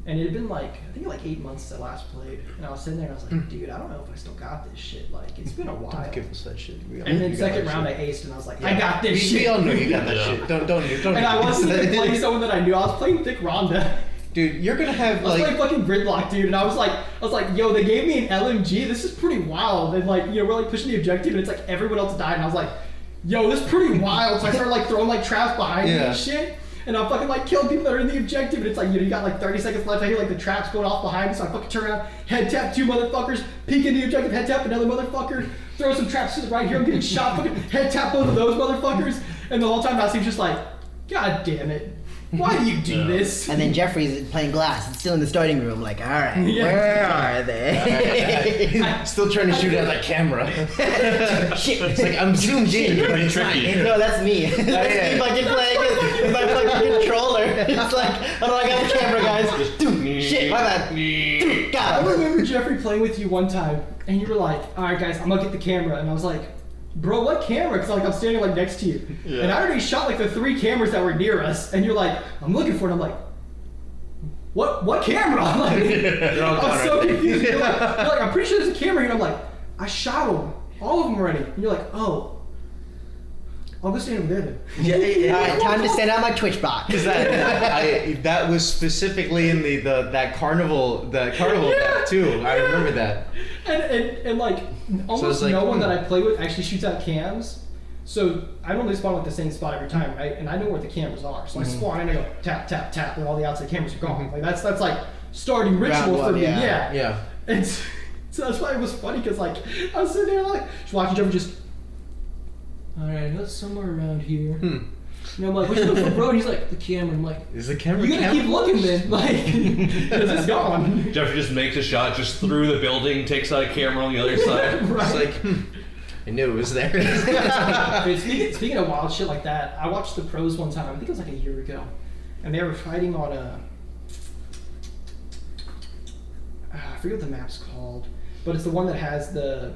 And it had been like, I think like 8 months since I last played. And I was sitting there and I was like, dude, I don't know if I still got this shit. Like, it's been a while. Don't give us that shit. We all And know then you got second that round I shit. aced and I was like, I got this shit. We all know you got that Yeah. shit. Don't. And I wasn't even playing someone that I knew. I was playing Thick Rhonda. Dude, you're gonna have I was playing like fucking Gridlock, dude. And I was like, yo, they gave me an LMG. This is pretty wild. And like, you know, we're like pushing the objective and it's like everyone else died. And I was like, yo, this is pretty wild. So I started like throwing like traps behind me Yeah. and shit. And I'm fucking like killing people that are in the objective, and it's like, you know, you got like 30 seconds left. I hear like the traps going off behind me, so I fucking turn around, head tap 2 motherfuckers, peek into the objective, head tap another motherfucker, throw some traps to the right here, I'm getting shot, fucking head tap both of those motherfuckers, and the whole time Nasim's just like, God damn it, why do you do this? And then Jeffrey's playing glass. It's still in the starting room. Like, all right, Yeah. where are they? still trying to shoot at that camera. Shit. It's like I'm zoomed in, but it's not tricky. in. No, that's me. That's me fucking playing with my fucking controller. It's like, oh, I got the camera, guys. Dude, shit, my bad. Dude, I got it. remember Jeffrey playing with you one time, and you were like, all right, guys, I'm gonna get the camera, and I was like, bro, what camera? Because like I'm standing like next to you, Yeah. and I already shot like the 3 cameras that were near us, and you're like, I'm looking for it. I'm like, what camera? I'm like, I'm so confused. You're like, I'm pretty sure there's a camera here. And I'm like, I shot them, all of them already. And you're like, oh, I'll go stand over there then. Yeah, All right, time to send out my Twitch box. Because that was specifically in that carnival map too. I remember that. And like almost like, no one that I play with actually shoots out cams. So I normally spawn at the same spot every time, right? And I know where the cameras are. So I spawn and I go tap tap tap, and all the outside cameras are gone. Like that's like starting ritual Round one, for me. yeah. Yeah. Yeah. And so that's why it was funny, because like I was sitting there like just watching Trevor just. All right, I know it's somewhere around here. And I'm like, "What's the road?" He's like, "The camera." I'm like, Is the camera? "You gotta keep looking, then, like, because it's gone." Jeffrey just makes a shot just through the building, takes out a camera on the other side. It's like, I knew it was there. But speaking of wild shit like that, I watched the pros one time. I think it was like a year ago, and they were fighting on a. I forget what the map's called, but it's the one that has the.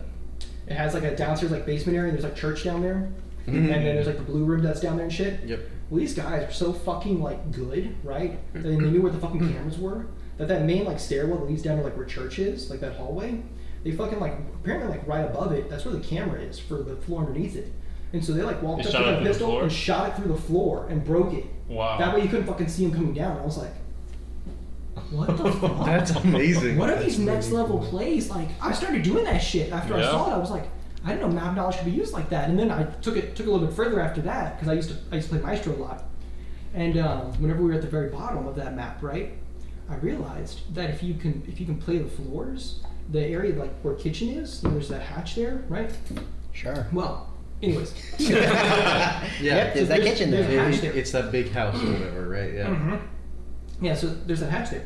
It has like a downstairs like basement area, and there's like church down there, and then there's like the blue room that's down there and shit. Yep. Well, these guys are so fucking like good, right? And they knew where the fucking cameras were. That main like stairwell that leads down to like where church is, like that hallway. They fucking like apparently like right above it. That's where the camera is for the floor underneath it. And so they like walked They up shot to it the through the pistol floor? and shot it through the floor and broke it. Wow. That way you couldn't fucking see him coming down. I was like, what the fuck? That's amazing. What are these That's next really level cool. plays? Like, I started doing that shit after I Yeah. saw it. I was like, I didn't know map knowledge could be used like that. And then I took it a little bit further after that, because I used to play Maestro a lot. And whenever we were at the very bottom of that map, right, I realized that if you can play the floors, the area like where kitchen is, and there's that hatch there, right? Sure. Well, anyways. Yeah. Yep, there's that there's- kitchen there's there. a hatch there. It's that big house or whatever, right? Yeah. Mm-hmm. Yeah, so there's that hatch there.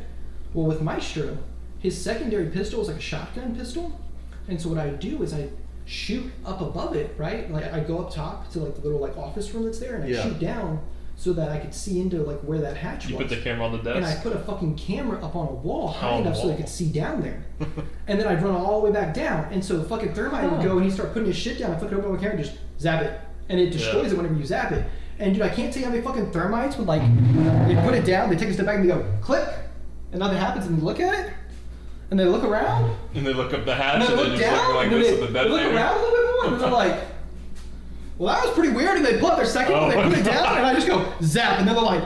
Well, with Maestro, his secondary pistol is like a shotgun pistol, and so what I do is I shoot up above it, right? Like I go up top to like the little like office room that's there, and I Yeah. shoot down so that I could see into like where that hatch You was. put the camera on the And I desk. put a fucking camera up on a wall high On the enough so I wall. could see down there. And then I'd run all the way back down. And so fucking Thermite would go and he'd start putting his shit down. I flick it over my camera and just zap it. And it destroys it whenever you zap it. And dude, I can't tell you how many fucking Thermites would like, they put it down, they take a step back and they go, click. And nothing happens and they look at it. And they look around. And they look up the And hatch they and look they just down. look like and then this they, at the they look detonator. around a little bit more. And they're like, well, that was pretty weird. And they pull up their second one, they put it down. And I just go, zap. And then they're like,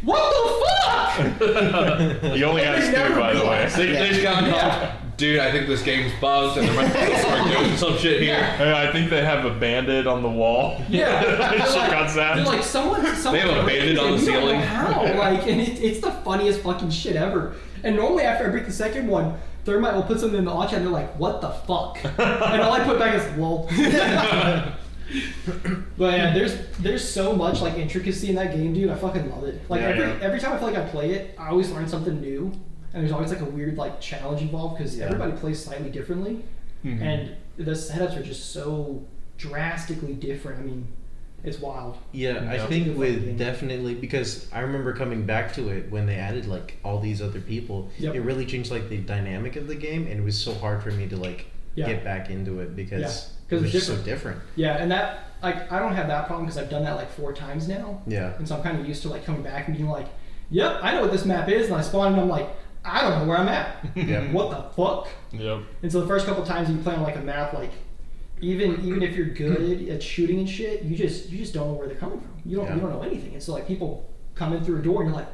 what the fuck? You only And has they two, never by the way. realized. They just got on Yeah. dude, I think this game's bugged and there might be doing some shit here. Hey, I think they have a bandit on the wall. Yeah. Shit got zapped. They're like, someone They have a bandit on the we don't know ceiling. How? Like, and it's the funniest fucking shit ever. And normally after I break the second one, Thermite will put something in the launch and they're like, what the fuck? And all I put back is, lol. But yeah, there's so much like intricacy in that game, dude. I fucking love it. Like Yeah, every time I feel like I play it, I always learn something new. And there's always like a weird like challenge involved because everybody plays slightly differently. And the setups are just so drastically different. I mean, it's wild. Yeah, I Yeah. think It's a fun with game. definitely because I remember coming back to it when they added like all these other people. Yep. It really changed like the dynamic of the game, and it was so hard for me to like Yeah. get back into it because Yeah, 'cause it was it's just so different. different. Yeah, and that like I don't have that problem because I've done that like 4 times now. Yeah. And so I'm kind of used to like coming back and being like, yep, I know what this map is, and I spawn and I'm like, I don't know where I'm at. Yeah. What the fuck? Yep. And so the first couple times you play on like a map, like even if you're good at shooting and shit, you just don't know where they're coming from. You don't know anything. And so like people come in through a door and you're like,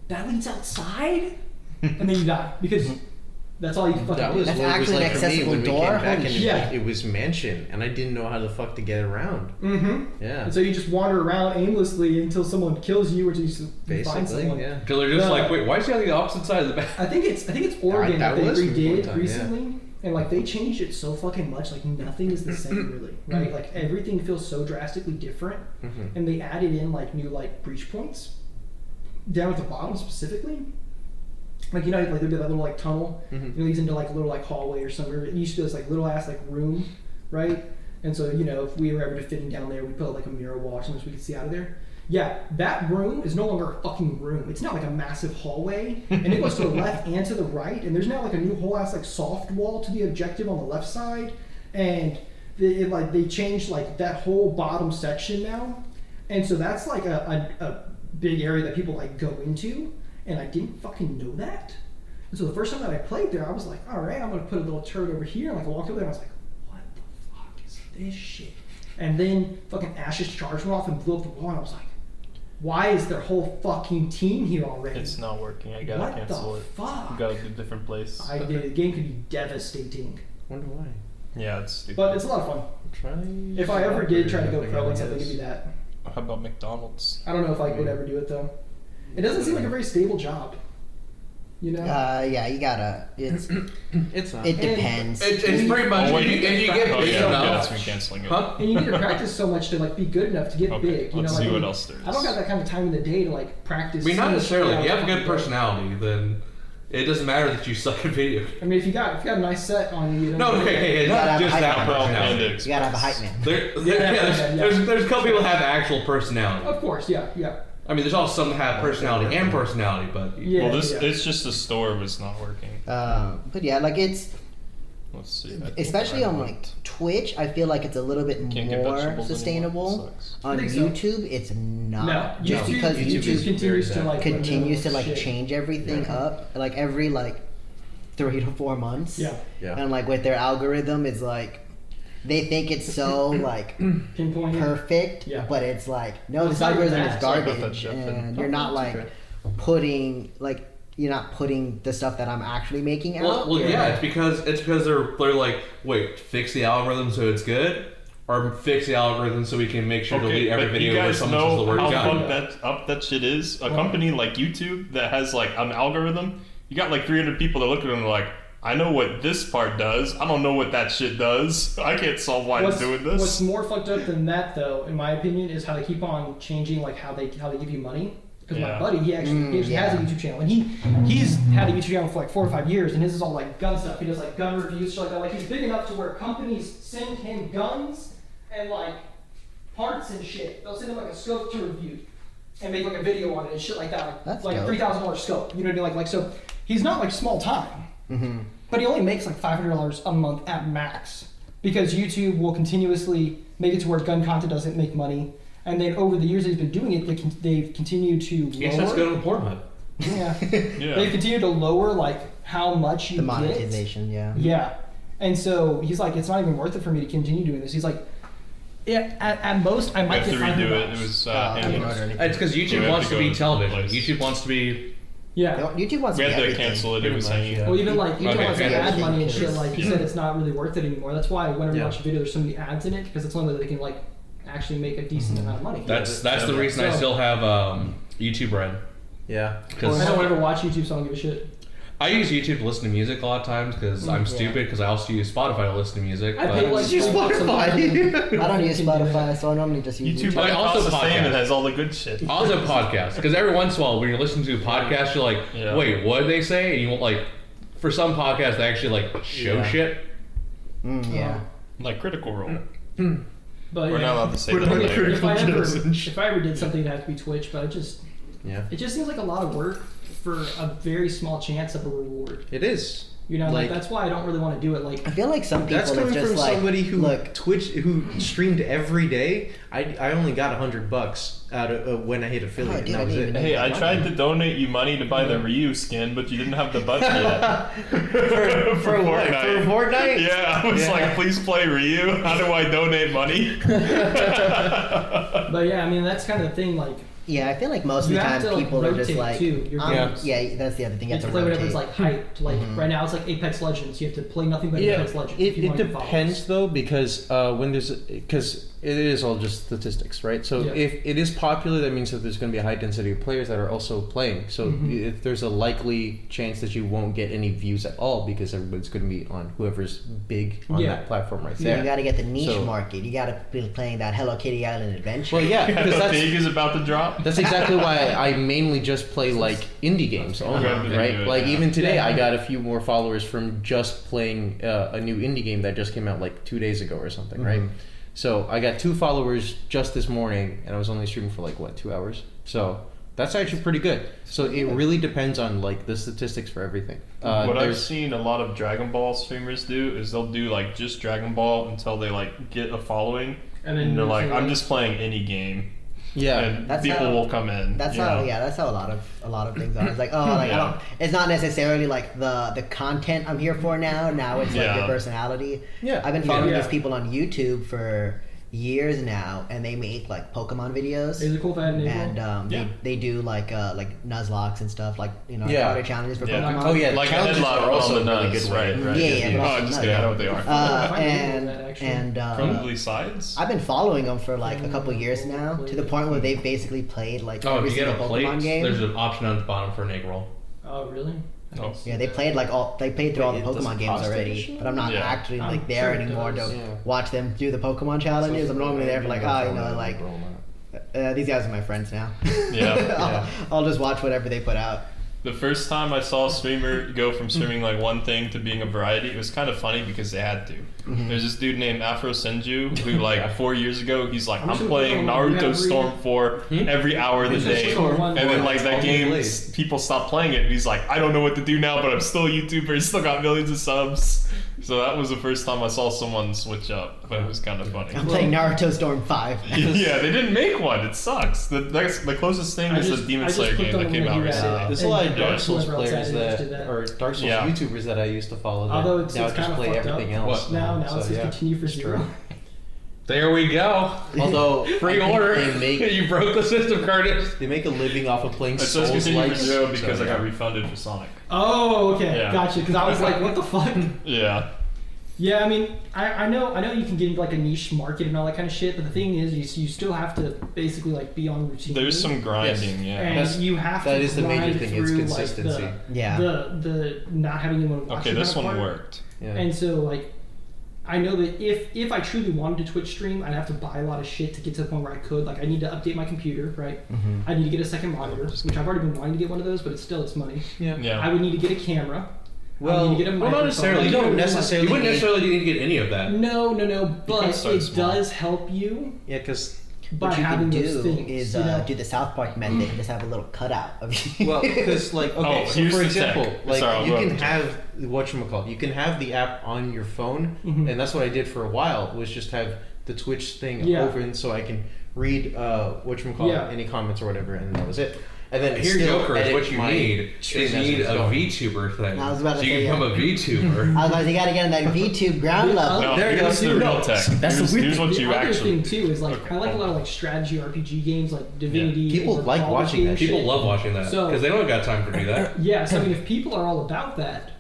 that leads outside, and then you die because that's all you can fucking That do. was That's what it was actually an like for me accessible when we door? came back Holy and shit. like, it was mansion, and I didn't know how the fuck to get around. Mm-hmm. Yeah. And so you just wander around aimlessly until someone kills you or until you find Basically, someone. yeah. Till they're just No. like, wait, why is he on the opposite side of the map? I think it's Oregon that that they was from one redid time, yeah. recently, and like they changed it so fucking much. Like nothing is the same really, right? Like everything feels so drastically different, Mhm. and they added in like new like breach points down at the bottom specifically. Like like there'd be that little like tunnel, Mhm. it leads into like a little like hallway or somewhere. It used to be this like little ass like room, right? And so if we were ever fitting down there, we put like a mirror wall or something so we could see out of there. Yeah, that room is no longer a fucking room. It's now like a massive hallway, and it goes to the left and to the right. And there's now like a new whole ass like soft wall to the objective on the left side, and they changed like that whole bottom section now, and so that's like a big area that people like go into, and I didn't fucking know that. And so the first time that I played there, I was like, all right, I'm gonna put a little turret over here. And like I walked over there, and I was like, what the fuck is this shit? And then fucking Ash's charge went off and blew up the wall, and I was like, why is their whole fucking team here already? It's not working. I gotta what cancel the it. fuck? Go to a different place. I did. The game could be devastating, Wonder why. Yeah, it's stupid. but it's a lot of fun. Try. If I ever did try to go Nothing pro really and something, is. it'd be that. How about McDonald's? I don't know if I would ever do it though. It doesn't seem like a very stable job. You know. Yeah, you gotta. It's not. It depends. It's pretty much. Oh, wait. If you get Oh big yeah, enough, that's me canceling it. huh? And you need to practice so much to like be good enough to get Okay, big. You let's know, see like, what else there is. I don't got that kind of time in the day to like practice. I mean, not so much. necessarily. Yeah, If you have a fucking good good. personality, then it doesn't matter that you suck at video. I mean, if you got a nice set on you. No, okay, You gotta not have just a that hype Well, personality. and You gotta have a hype man. There's a couple people that have actual personality. Of course, yeah. I mean, there's also some that have personality and personality, but Yeah. Well, this yeah. it's just the store was not working. But yeah, like it's Let's see. I think especially I on went- like Twitch. I feel like it's a little bit Can't get more vegetables sustainable. anymore. Sucks. On think so. YouTube, it's not. No, just YouTube, because YouTube YouTube continues to like continues to like shit. change everything up, like every like 3 to 4 months. Yeah, Yeah. And like with their algorithm, it's like they think it's so like pinpointed. perfect, Yeah. but it's like no, Well, this it's not even algorithm that. is It's not about that garbage, shit, and but- you're not like okay. putting like you're not putting the stuff that I'm actually making out. well, yeah, it's because they're like, wait, fix the algorithm so it's good, or fix the algorithm so we can make sure to delete every but video you where guys someone says know the word how gun. fucked that up that shit is. A company like YouTube that has like an algorithm, you got like 300 people that look at them and are like, I know what this part does. I don't know what that shit does. I can't solve why it's doing this. What's more fucked up than that, though, in my opinion, is how they keep on changing like how they give you money. Because my Yeah. buddy, he actually has a yeah. YouTube channel, and he's had a YouTube channel for like 4 or 5 years, and his is all like gun stuff. He does like gun reviews, shit like that. Like he's big enough to where companies send him guns and like parts and shit. They'll send him like a scope to review and make like a video on it and shit like that. That's like dope. $3,000 scope. You know what I mean? Like so, he's not like small time. But he only makes like $500 a month at max because YouTube will continuously make it to where gun content doesn't make money. And then over the years that he's been doing it, they've continued to lower. Guess that's good on Pornhub. Yeah. Yeah. They've continued to lower like how much you The get. monetization, yeah. Yeah. And so he's like, it's not even worth it for me to continue doing this. He's like, yeah, at most I We might have get to redo $500. it. It was I handled. didn't order anything. It's because We YouTube have wants to to go be to television. place. YouTube wants to be. Yeah. YouTube wants We to had be to everything. cancel it. It Pretty was much, hanging. yeah. Well, even like YouTube Okay, wants to fair add enough. money and shit. Like he Yeah. said, it's not really worth it anymore. That's why whenever you Yeah. watch a video, there's so many ads in it because it's the only way that they can like actually make a decent amount of money. That's the reason I So- still have YouTube Red. Yeah. I Because don't ever watch YouTube, so I don't give a shit. I use YouTube to listen to music a lot of times because I'm stupid. Because I also use Spotify to listen to music. I but- pay like Use $20 a month. Spotify. I don't use You can do that. Spotify, so I normally just use YouTube YouTube. But also also the same. podcast. It has all the good shit. Also podcasts, because every once in a while when you're listening to a podcast, you're like, Yeah. wait, what did they say? And you won't like, for some podcasts, they actually like show Yeah. shit. Yeah. Like Critical Role. But We're yeah. not allowed to say We're that. not later. If I ever did something, it'd have to be Twitch. But Yeah. it just seems like a lot of work for a very small chance of a reward. It is. You know, like Like- that's why I don't really want to do it. Like, I feel like some people That's are coming just from like, somebody who look, who streamed every day. I only got $100 out of when I hit affiliate. Oh, dude, and I that was didn't it. even Hey, I tried to donate you money to buy the Ryu skin, but you didn't have the button yet. For what? For Fortnite? Yeah, I was Yeah. like, please play Ryu. How do I donate money? but yeah, I mean that's kind of the thing. Like, yeah, I feel like most of you the have time to like, people are rotate just like, too. Your Yeah. games. yeah, that's the other thing. You You have to play whatever's rotate. like hyped. Like right now, it's like Apex Legends. You have to play nothing but Apex Legends. if you it want to get depends followers. though because when there's because it is all just statistics, right? So Yeah. if it is popular, that means that there's going to be a high density of players that are also playing. So if there's a likely chance that you won't get any views at all because everybody's going to be on whoever's big on Yeah. that platform right So there. you got to get the niche So- market. You got to be playing that Hello Kitty Island Adventure. Well, yeah, because The that's pig is about to drop. That's exactly why I mainly just play like indie games only, Okay, right? yeah, Like yeah. even today, Yeah. I got a few more followers from just playing a new indie game that just came out like 2 days ago or something, right? So I got 2 followers just this morning, and I was only streaming for like what 2 hours. So that's actually pretty good. So it really depends on like the statistics for everything. What I've there's- seen a lot of Dragon Ball streamers do is they'll do like just Dragon Ball until they like get a following, And and then they're move like, to, I'm just playing any game, yeah. and That's people how- will come in. That's you how, know? yeah, that's how a lot of things are. It's like, oh, like I Yeah. don't. It's not necessarily like the content I'm here for now. Now it's like Yeah. your personality. Yeah. I've been following Yeah. these people on YouTube for years now, and they make like Pokemon videos. Is it cool if I had an And Yeah. they do like Nuzlocke and stuff, like Yeah. harder challenges for Yeah. Pokemon. Oh yeah, Like a challenges headlock are on also the a really nuts, good way. right? Yeah, but Oh, also just kidding. I know what they are. and that, actually. Probably sides. I've been following them for like a couple years now, to the point where they've basically played like Oh, if every you get a single plate, Pokemon game. there's an option on the bottom for an egg roll. Oh really? Oh. Yeah, they played through all the Wait, it doesn't Pokemon games cost already, additional? but I'm not Yeah. actually I'm like there sure it anymore does. to Yeah. watch them do the Pokemon challenges. I'm normally there for like, these guys are my friends now. Yeah. I'll just watch whatever they put out. The first time I saw a streamer go from streaming like one thing to being a variety, it was kind of funny because they had to. There's this dude named Afro Senju who like 4 years ago he's like, I'm playing Naruto Storm 4 every hour of the day. And then like that game, people stopped playing it and he's like, I don't know what to do now, but I'm still a YouTuber, still got millions of subs. So that was the first time I saw someone switch up, but it was kind of funny. I'm playing Naruto Storm 5. Yeah, they didn't make one. It sucks. The closest thing is the Demon Slayer game that came out recently. There's a lot of Dark Yeah. Souls Whoever else players had it did that. or Dark Souls Yeah. YouTubers that I used to follow. That Although it's now kind just of play fucked everything up. else. Now it's So, just yeah, continue for it's zero. true. There we go. Although Free I think order. they make You broke the system, Curtis. they make a living off of playing It says Souls continue like for zero because I got refunded for Sonic. Oh, okay, Yeah. gotcha. Because I was like, what the fuck? Yeah. Yeah, I mean, I know you can get into like a niche market and all that kind of shit, but the thing is, you still have to basically like be on routine. There's some grinding, yeah. and That's- you have to. that is the major grind thing, it's through, consistency. Like, Yeah. The not having anyone watch. Okay, you this kind of one part. worked. Yeah. And so like, I know that if I truly wanted to Twitch stream, I'd have to buy a lot of shit to get to the point where I could. Like, I need to update my computer, right? I need to get a second monitor, which I've already been wanting to get one of those, but it's money. yeah. Yeah. I would need to get a camera. I Well, would need to get a well, not microphone. necessarily. You don't You necessarily. You wouldn't necessarily need to get any of that. No, but start it small. does help you Yeah, because by What you having can those do things. is you know? do the South Park method and just have a little cutout of you. well, because like okay, Oh, so here's for the example, tech. like Sorry, I'll you go can over to have whatchamacallit, you can have the app on your phone, and that's what I did for a while. Was just have the Twitch thing Yeah. open so I can read whatchamacallit, Yeah. any comments or whatever, and that was it. And then Here, still Joker, is edit what you my need stream is you as need it's a going. VTuber thing. I was about to so you say, can become a VTuber. I was like, you gotta get on that VTube ground level. No, there you here's go. the No, real tech. that's the Here's, weird here's what the you other actually. thing too is like I like a lot of like strategy RPG games like Divinity. People or like Baldur's watching Gate that. shit. People love watching that So- because they don't got time to do that. Yeah, so I mean, if people are all about that,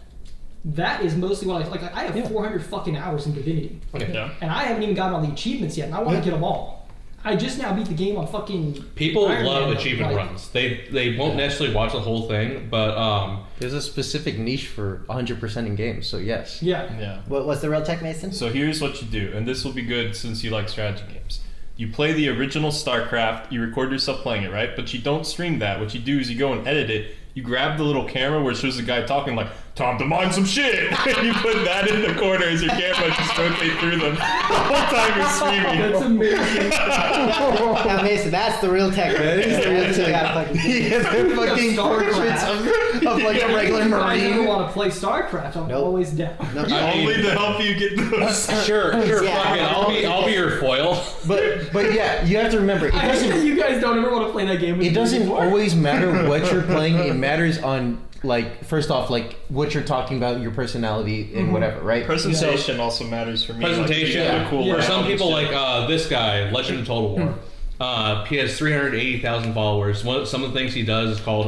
that is mostly what I like. I have 400 fucking hours in Divinity, Yeah. and I haven't even gotten all the achievements yet, and I want to get them all. I just now beat the game on fucking. People Iron love Man, achievement like- runs. They won't necessarily watch the whole thing, but There's a specific niche for 100% in games, so yes. Yeah. Yeah. What's the real tech, Mason? So here's what you do, and this will be good since you like strategy games. You play the original StarCraft, you record yourself playing it, right? But you don't stream that. What you do is you go and edit it. You grab the little camera where it shows the guy talking like, time to mine some shit. And you put that in the corner as your camera, just rotate through them the whole time you're streaming. That's amazing. Now, Mason, that's the real tech. That is the real tech. Gotta fucking do. Yeah, they're fucking portraits of like a regular If I ever marine. want to play StarCraft, I'm Nope. always down. No, Only to help you get those. sure, Yeah. fuck it. I'll be your foil. But yeah, you have to remember it I hate that doesn't you guys don't ever want to play that game. With it me doesn't anymore. always matter what you're playing. It matters on like first off like what you're talking about, your personality and whatever, right? Presentation also matters for me. Presentation. Like, Yeah. cool Yeah. For some layout and people, shit. like this guy, Legend of Total War. He has 380,000 followers. Some of the things he does is called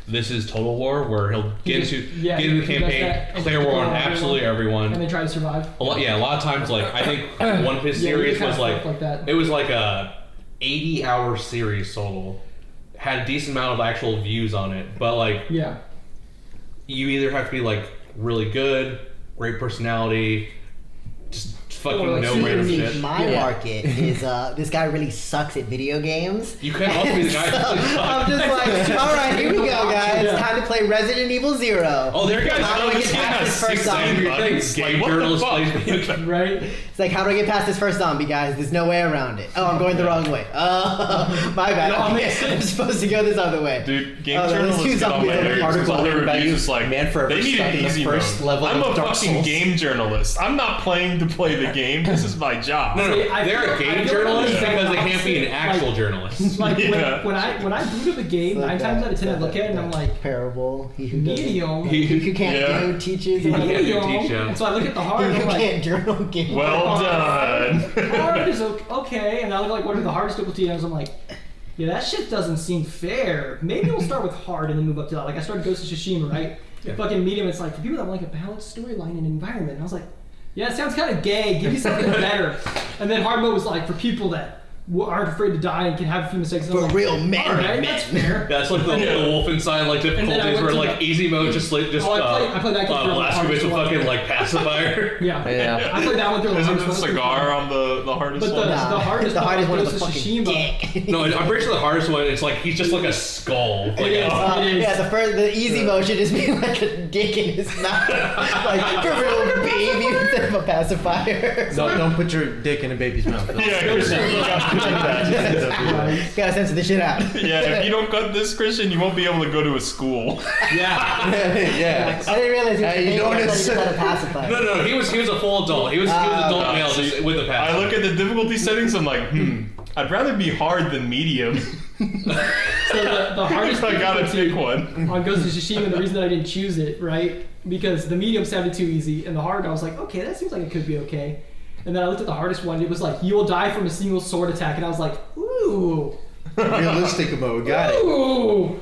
"This is Total War," where he'll get into Yeah, get into the he does campaign, that and clear war on everyone, absolutely everyone. and they try to survive. A lot of times, like I think one of his Yeah, series kind was of like, stuff like that. it was like a 80-hour series total. Had a decent amount of actual views on it, but like Yeah. you either have to be like really good, great personality, just fucking Or, like, no super random niche. shit. My Yeah. market is this guy really sucks at video games. You can also be the guy. who So, sucks. I'm just like, all right, here we go, guys. Yeah. Time to play Resident Evil 0. Oh, there you go. How do I This get game past has this first 16 zombie? things. Like, Game what the journalist fuck? plays video games. Right. It's like, how do I get past this first zombie, guys? There's no way around it. Oh, I'm going the wrong way. Oh, my bad. No, it Okay, makes I'm sense. supposed to go this other way. Dude, game Oh, there's two journalists get on zombies my in the nerves because article all their about reviews you, is like, man forever they need stuck an in the easy first mode. level I'm of a Dark fucking Souls. game journalist. I'm not playing to play the game. This is my job. No, See, I they're feel- a I game feel journalist like because they I'm can't be an like- actual journalist. Like Yeah. when I boot up a game, Like 9 times out of 10 I look at it and I'm like, Parable. He who doesn't- medium. He who can't Yeah. do teaches. Yeah. Medium. teach ya. And so I look at the He hard and who I'm like, can't journal game. Well done. hard is okay. And I look like, what are the hardest difficulty? And I'm like, yeah, that shit doesn't seem fair. Maybe we'll start with hard and then move up to that. Like I started Ghost of Tsushima, right? Fucking medium, it's like for people that want like a balanced storyline and environment. And I was like, yeah, it sounds kind of gay. Give me something better. And then hard mode was like for people that aren't afraid to die and can have a few mistakes. For real men. All right, that's fair. That's like the Wolfenstein like difficulties where like easy mode just I played that game through blast you with the a hardest fucking one. like pacifier. Yeah. I played that one through the Isn't hardest the one. cigar on the hardest But one? the hardest the hardest one is the Ghost of fucking Tsushima. dick. No, I'm pretty sure the hardest one. It's like he's just like a skull. Like, It is. Yeah, the easy mode should just be like a dick in his mouth, like for real baby instead of a pacifier. No, don't put your dick in a baby's mouth. Yeah, Christian, you gotta do that. Gotta censor this shit out. Yeah, if you don't cut this, Christian, you won't be able to go to a school. Yeah. Yeah. I didn't realize You know what it he said? was a pacifier. No, he was a full adult. He was adult male just with a pacifier. I look at the difficulty settings, I'm like, I'd rather be hard than medium. So the hardest I gotta difficulty pick one. on Ghost of Tsushima, the reason that I didn't choose it, right? Because the medium sounded too easy, and the hard, I was like, okay, that seems like it could be okay. And then I looked at the hardest one, and it was like, you will die from a single sword attack, and I was like, ooh. Realistic mode. Got it. Ooh.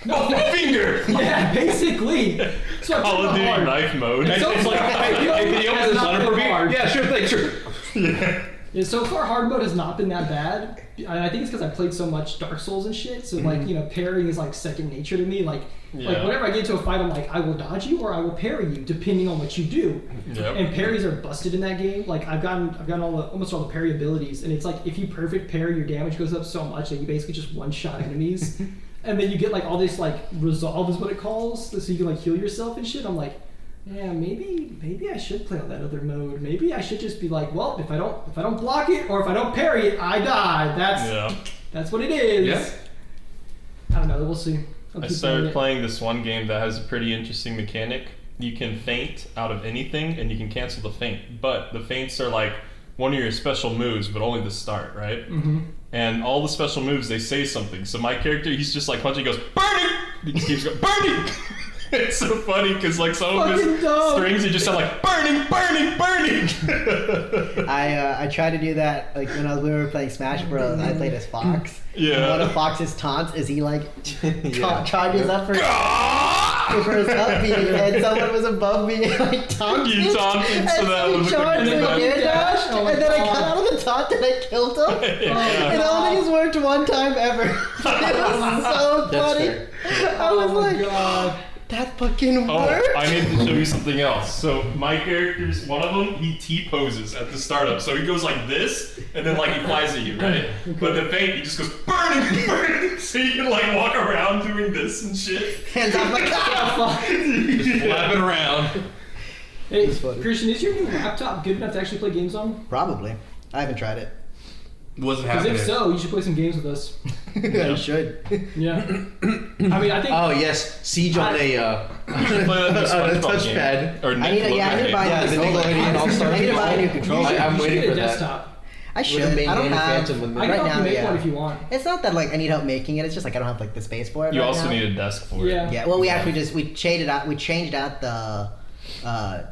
No finger! Yeah, basically. So I Call put of it Duty hard. knife mode. It's like, hey, can you open this letter for me? Yeah, sure thing, sure. Yeah, so far hard mode has not been that bad. I think it's because I played so much Dark Souls and shit. So like, parrying is like second nature to me. Like whenever I get into a fight, I'm like, I will dodge you or I will parry you, depending on what you do. Yep. And parries are busted in that game. Like I've gotten almost all the parry abilities, and it's like if you perfect parry, your damage goes up so much that you basically just one shot enemies, and then you get like all this like resolve is what it calls, so you can like heal yourself and shit. I'm like, yeah, maybe I should play on that other mode. Maybe I should just be like, well, if I don't block it or if I don't parry it, I die. That's what it is. Yeah. I don't know. We'll see. I'll I keep started it. playing this one game that has a pretty interesting mechanic. You can feint out of anything and you can cancel the feint. But the feints are like one of your special moves, but only the start, right? Mm-hmm. And all the special moves, they say something. So my character, he's just like punching, he goes, burning! He just keeps going, burning! It's so funny because like some of his Fucking dumb. strings, he just sound like, burning, burning, burning! I tried to do that like when we were playing Smash Bros. I played as Fox. Yeah. And one of Fox's taunts is he like Yeah. charges up for his up B, and someone was above me and like taunted. You taunted, and so that he was a charged good and move. air dashed, Oh my and then I God. got out of the taunt and I killed him. Yeah. It only has worked one time ever. It was so That's funny. fair. I was Oh my like, god. that fucking Oh, worked. I need to show you something else. So my character's one of them. He T-poses at the startup. So he goes like this, and then like he flies at you, right? But the feint, he just goes burning, burning. So you can like walk around doing this and shit. Hands off my god. Flapping around. Hey, That's funny. Christian, is your new laptop good enough to actually play games on? Probably. I haven't tried it. Wasn't Because happening. if so, you should play some games with us. I should. Yeah. I mean, I think. Oh yes, Siege on a Play that SpongeBob touchpad. game. Or I need to buy Yeah, a the new controller. Nickelodeon All-Star I need to buy a new Games. controller. I'm you should waiting get a for that. desktop. I should. With the main I don't Danny have. Phantom with the- I can Right help now, you make yeah. one if you want. It's not that like I need help making it. It's just like I don't have like the space for it. You right also now. need a desk for it. Yeah. Yeah. Well, we actually we changed out the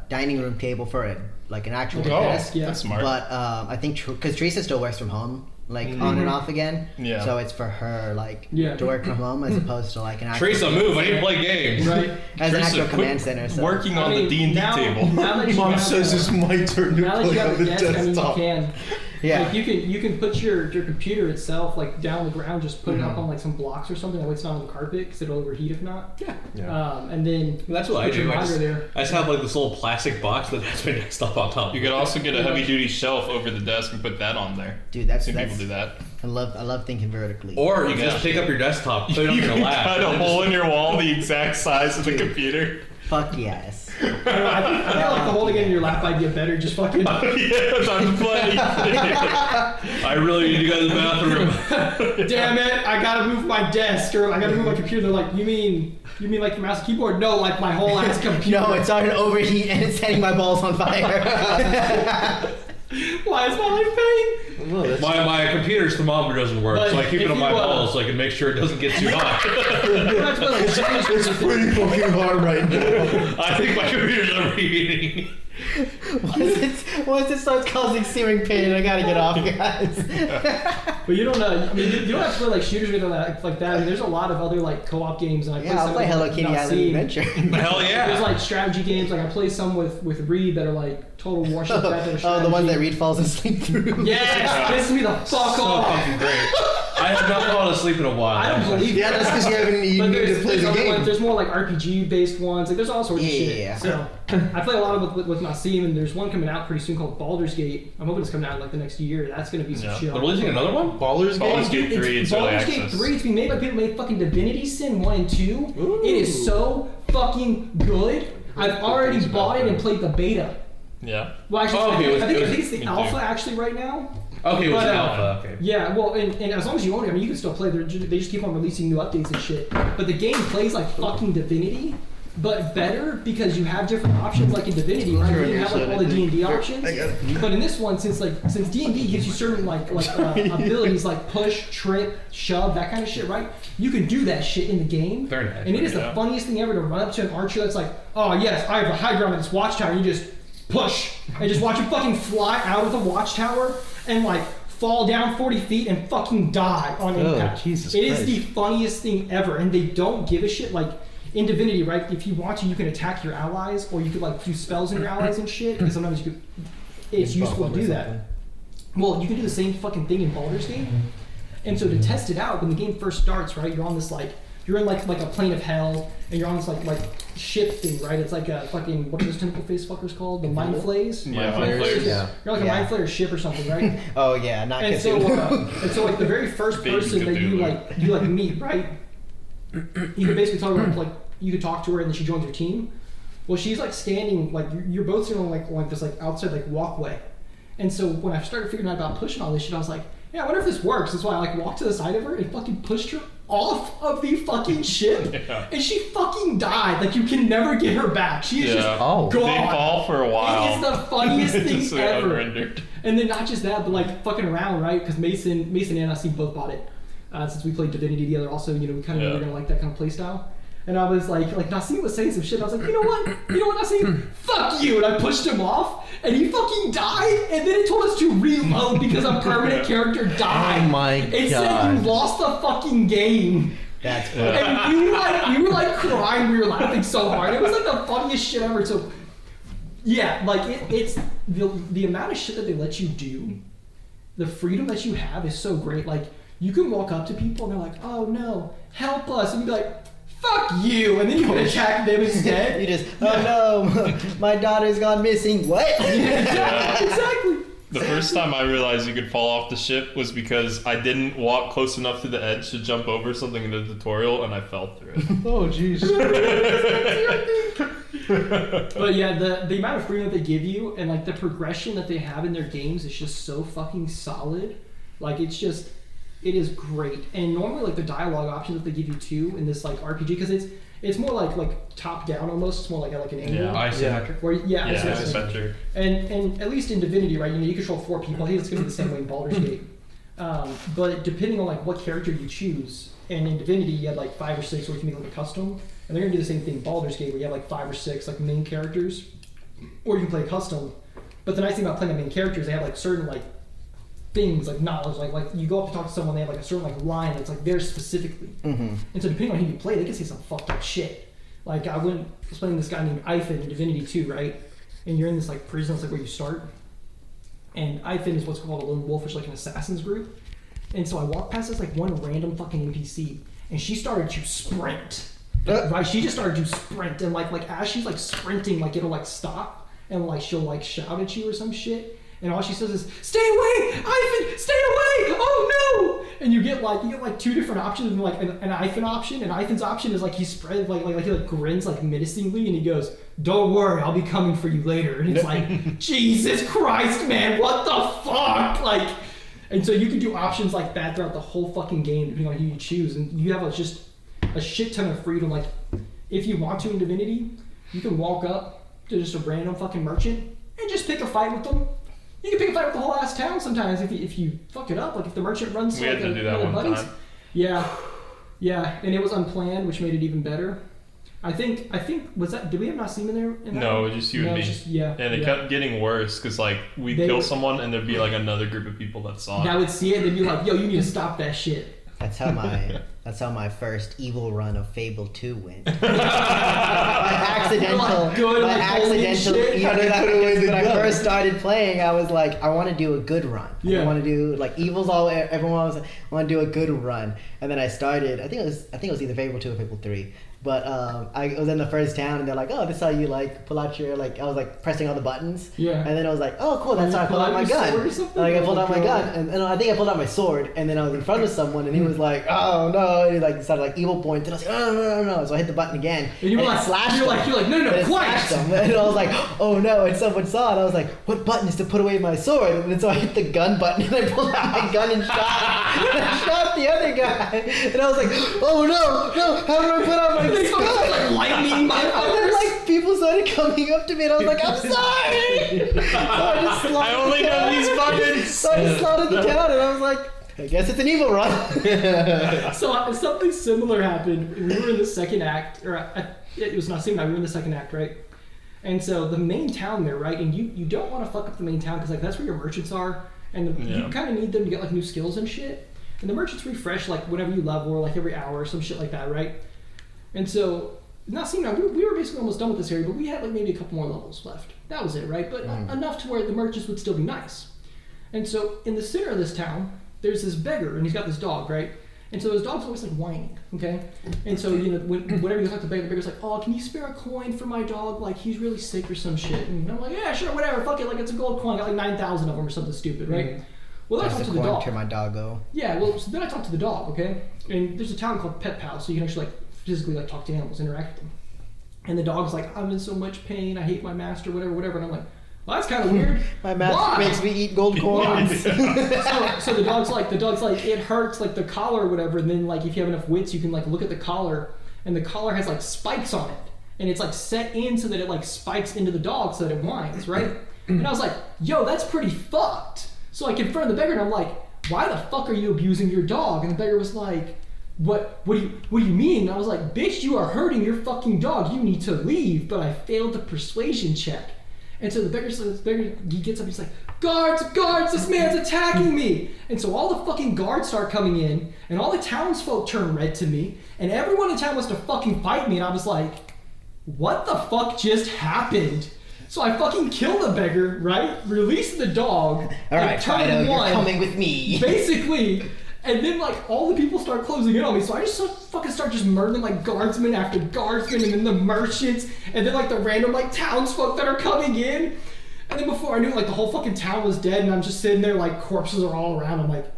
dining room table for it, like an actual Oh, desk. Yeah. that's smart. But I think because Teresa still works from home, like on and off again. Yeah. So it's for her like Yeah. to work from home as opposed to like an actual Teresa, move! I need to play games. Right. as an Teresa, actual quit command center. So. working on I mean, the D&D now- table. Now that you Mom have says a- it's my turn to Now that play you have on a the desk, I mean, you desktop. can. Yeah. Like you can put your computer itself like down on the ground, just put it up on like some blocks or something. That way it's not on the carpet because it'll overheat if not. Yeah. And then That's what I put your do. I monitor just, there. I just have like this little plastic box that has my desktop on top. You could also get a heavy-duty shelf over the desk and put that on there. Dude, I've seen people do that. I love thinking vertically. Or you can Yeah. just pick up your desktop, put it on You your can lap. cut a and then hole in your wall the exact size of the computer. Fuck yes. I don't know, I feel like the holding it in your lap idea better. Just fucking. Yeah, time to play. I really need to go to the bathroom. Damn it! I gotta move my desk or I gotta move my computer. They're like, you mean like your mouse and keyboard? No, like my whole ass computer. No, it's starting to overheat and it's setting my balls on fire. Why is my life pain? No, that's My computer's thermometer doesn't work, But so I keep if it on you, my balls so I can make sure it doesn't get too hot. it's pretty fucking hard right now. I think my computer's overheating. Once it starts causing searing pain, I gotta get off, guys. But you don't know. I mean, you don't have to play like shooters with that like that. I mean, there's a lot of other like co-op games. And I Yeah, I'll some play of them Hello Kitty without Island seeing. Adventure. Hell There's yeah. like strategy games. Like I play some with Reed that are like Total War shit. Oh, the one that Reed falls asleep through. Yes, piss me the fuck So off. fucking great. I have not fallen asleep in a while. I don't believe Yeah, that's because you haven't even But need to play there's the other game. ones, there's more like RPG based ones. Like there's all sorts of shit. Yeah. So I play a lot of with Nassim, and there's one coming out pretty soon called Baldur's Gate. I'm hoping it's coming out in like the next year. That's gonna be some Yeah. shit. They're releasing another one? Ballers Baldur's game. Gate 3 is early Baldur's Gate access. 3. It's being made by people who made fucking Divinity Sin 1 and 2. It is so fucking good. I've already bought it and played the beta. Yeah. Well, actually, Oh, okay, I think it was- it's the me too. alpha actually right now. Okay, it was But, an alpha. Okay. Yeah, well, and as long as you own it, I mean, you can still play. They just keep on releasing new updates and shit. But the game plays like fucking Divinity, but better because you have different options. Like in Divinity, right? You didn't have like all the D&D options. But in this one, since D&D gives you certain abilities like push, trip, shove, that kind of shit, right? You can do that shit in the game. Very nice. And it is the Yeah. funniest thing ever to run up to an archer that's like, oh yes, I have a high ground at this watchtower. And you just push and just watch him fucking fly out of the watchtower and like fall down 40 feet and fucking die on impact. Jesus It is Christ. the funniest thing ever, and they don't give a shit. Like in Divinity, right? If you want to, you can attack your allies, or you could like do spells on your allies and shit. Because sometimes you could. It's useful to do that. Well, you can do the same fucking thing in Baldur's Gate. And so to test it out, when the game first starts, right? You're on this you're in like a plane of hell, and you're on this like ship thing, right? It's like a fucking what are those tentacle face fuckers called? The mind flays. Yeah, Mind flayers, yeah. You're like a mind flayer ship or something, right? Oh yeah, not And so, Cthulhu. like the very first Baby person that you Cthulhu. meet, right? You can basically tell her like you could talk to her and then she joins your team. Well, she's like standing like you're both sitting on like this like outside like walkway. And so when I started figuring out about pushing all this shit, I was like, yeah, I wonder if this works. That's why I like walked to the side of her and fucking pushed her off of the fucking ship, Yeah. and she fucking died. Like you can never get her back. She is just Oh. gone. They fall for a while. It is the funniest thing So ever. unrendered. And then not just that, but like fucking around, right? Because Mason and I both bought it since we played Divinity together. Also, we kind of knew we were gonna like that kind of play style. And I was like Nassim was saying some shit. And I was like, you know what, Nassim, fuck you. And I pushed him off, and he fucking died. And then it told us to reload because a permanent character died. Oh my It said God. you lost the fucking game. That's funny. And we were like crying. We were laughing so hard. It was like the funniest shit ever. So yeah, like it's the amount of shit that they let you do, the freedom that you have is so great. Like you can walk up to people and they're like, "Oh no, help us!" and you'd be like, "Fuck you!" and then you can attack them instead. You just, oh no, my daughter's gone missing. What? Exactly. The first time I realized you could fall off the ship was because I didn't walk close enough to the edge to jump over something in the tutorial, and I fell through it. Oh jeez. But yeah, the amount of freedom that they give you and like the progression that they have in their games is just so fucking solid. Like it is great. And normally like the dialogue options that they give you too in this like RPG, because it's more like top down almost. It's more like an angle. Yeah. Isometric. Where Yeah, isometric. adventure. And at least in Divinity, right? You control 4 people. I think it's gonna be the same way in Baldur's Gate. But depending on like what character you choose, and in Divinity you had like 5 or 6, or you can make like a custom. And they're gonna do the same thing in Baldur's Gate, where you have like 5 or 6 like main characters, or you can play custom. But the nice thing about playing a main character is they have like certain like things like knowledge, like you go up to talk to someone, they have like a certain like line that's like theirs specifically. Mm-hmm. And so depending on who you play, they can say some fucked up shit. Like I was playing this guy named Ivan in Divinity 2, right? And you're in this like prison, it's like where you start. And Ivan is what's called a lone wolf, which is like an assassin's group. And so I walked past this like one random fucking NPC, and she started to sprint. Right? She just started to sprint, and like as she's like sprinting, like it'll like stop, and like she'll like shout at you or some shit. And all she says is, "Stay away, Ivan! Stay away! Oh no!" And you get like 2 different options, and like an Ivan option. And Ivan's option is like he spread like he like grins like menacingly, and he goes, "Don't worry, I'll be coming for you later." And it's like, Jesus Christ, man, what the fuck? Like, and so you can do options like that throughout the whole fucking game, depending on who you choose, and you have just a shit ton of freedom. Like, if you want to in Divinity, you can walk up to just a random fucking merchant and just pick a fight with them. You can pick a fight with the whole ass town sometimes if you fuck it up. Like if the merchant runs We to had like to do that one of one the buddies. time. Yeah, and it was unplanned, which made it even better. I think was that, did we have Nassim in there? In that No, one? just you and No, me. it's just- yeah. And it yeah. kept getting worse because like we'd They- kill someone and there'd be like another group of people that saw And I it. would see it and they'd be like, "Yo, you need to stop that shit." That's how my That's how my first evil run of Fable 2 went. accidental. Good, my like, holy accidental. shit. Even How did I when put away the I gun? first started playing, I was like, I want to do a good run. Yeah. I want to do like evil's all. Everyone was like, I want to do a good run, and then I started. I think it was either Fable 2 or Fable 3. But I was in the first town, and they're like, "Oh, this is how you like pull out your like." I was like pressing all the buttons. Yeah. And then I was like, "Oh, cool! That's how I pull out my your sword or gun." something? Like I pulled Oh, out my God. gun, and I think I pulled out my sword, and then I was in front of someone, and he was like, "Oh no!" And he like started like evil points, and I was like, "Oh no!" So I hit the button again, And you were it like, slashed you're him. like, no, And it quiet. slashed him. And I was like, "Oh no!" And someone saw it. I was like, "What button is to put away my sword?" And then so I hit the gun button, and I pulled out my gun and shot. And I shot the other guy, and I was like, "Oh no! How do I put out my They gun?" fucking like lightning, And then motherfuckers. like people started coming up to me and I was like, I'm sorry. So I just I slaughtered only the know town. these buttons. So I just slaughtered the town and I was like, I guess it's an evil run. So something similar happened. We were in the second act, or it was not same night. We were in the second act, right? And so the main town there, right? And you don't want to fuck up the main town because like that's where your merchants are, and you kind of need them to get like new skills and shit. And the merchants refresh like whenever you level, or like every hour or some shit like that, right? And so not seeing now we were basically almost done with this area, but we had like maybe a couple more levels left. That was it, right? But enough to where the merchants would still be nice. And so in the center of this town, there's this beggar, and he's got this dog, right? And so his dog's always like whining, okay? And so whenever you talk to the beggar's like, "Oh, can you spare a coin for my dog? Like he's really sick or some shit." And I'm like, "Yeah, sure, whatever, fuck it. Like it's a gold coin. I got like 9,000 of them or something stupid, right?" Well, then I That's talked the to the coin dog. to my doggo. Yeah, well, so then I talked to the dog, okay? And there's a town called Pet Pal, so you can actually like physically like talk to animals, interact with them. And the dog's like, "I'm in so much pain. I hate my master, whatever." And I'm like, "Well, that's kind of weird. My master Why?" makes me eat gold coins. So the dog's like, it hurts like the collar or whatever. And then like if you have enough wits, you can like look at the collar, and the collar has like spikes on it, and it's like set in so that it like spikes into the dog so that it whines, right? And I was like, "Yo, that's pretty fucked." So I confronted the beggar, and I'm like, "Why the fuck are you abusing your dog?" And the beggar was like, What do you mean? And I was like, "Bitch, you are hurting your fucking dog. You need to leave." But I failed the persuasion check. And so the beggar, he gets up, he's like, guards, this man's attacking me." And so all the fucking guards start coming in, and all the townsfolk turn red to me, and everyone in town wants to fucking fight me, and I was like, what the fuck just happened? So I fucking kill the beggar, right? Release the dog. All right, turn Fido, one, you're coming with me. basically. And then like all the people start closing in on me, so I just fucking start just murdering like guardsmen after guardsmen, and then the merchants, and then like the random like townsfolk that are coming in. And then before I knew it, like the whole fucking town was dead, and I'm just sitting there like corpses are all around. I'm like,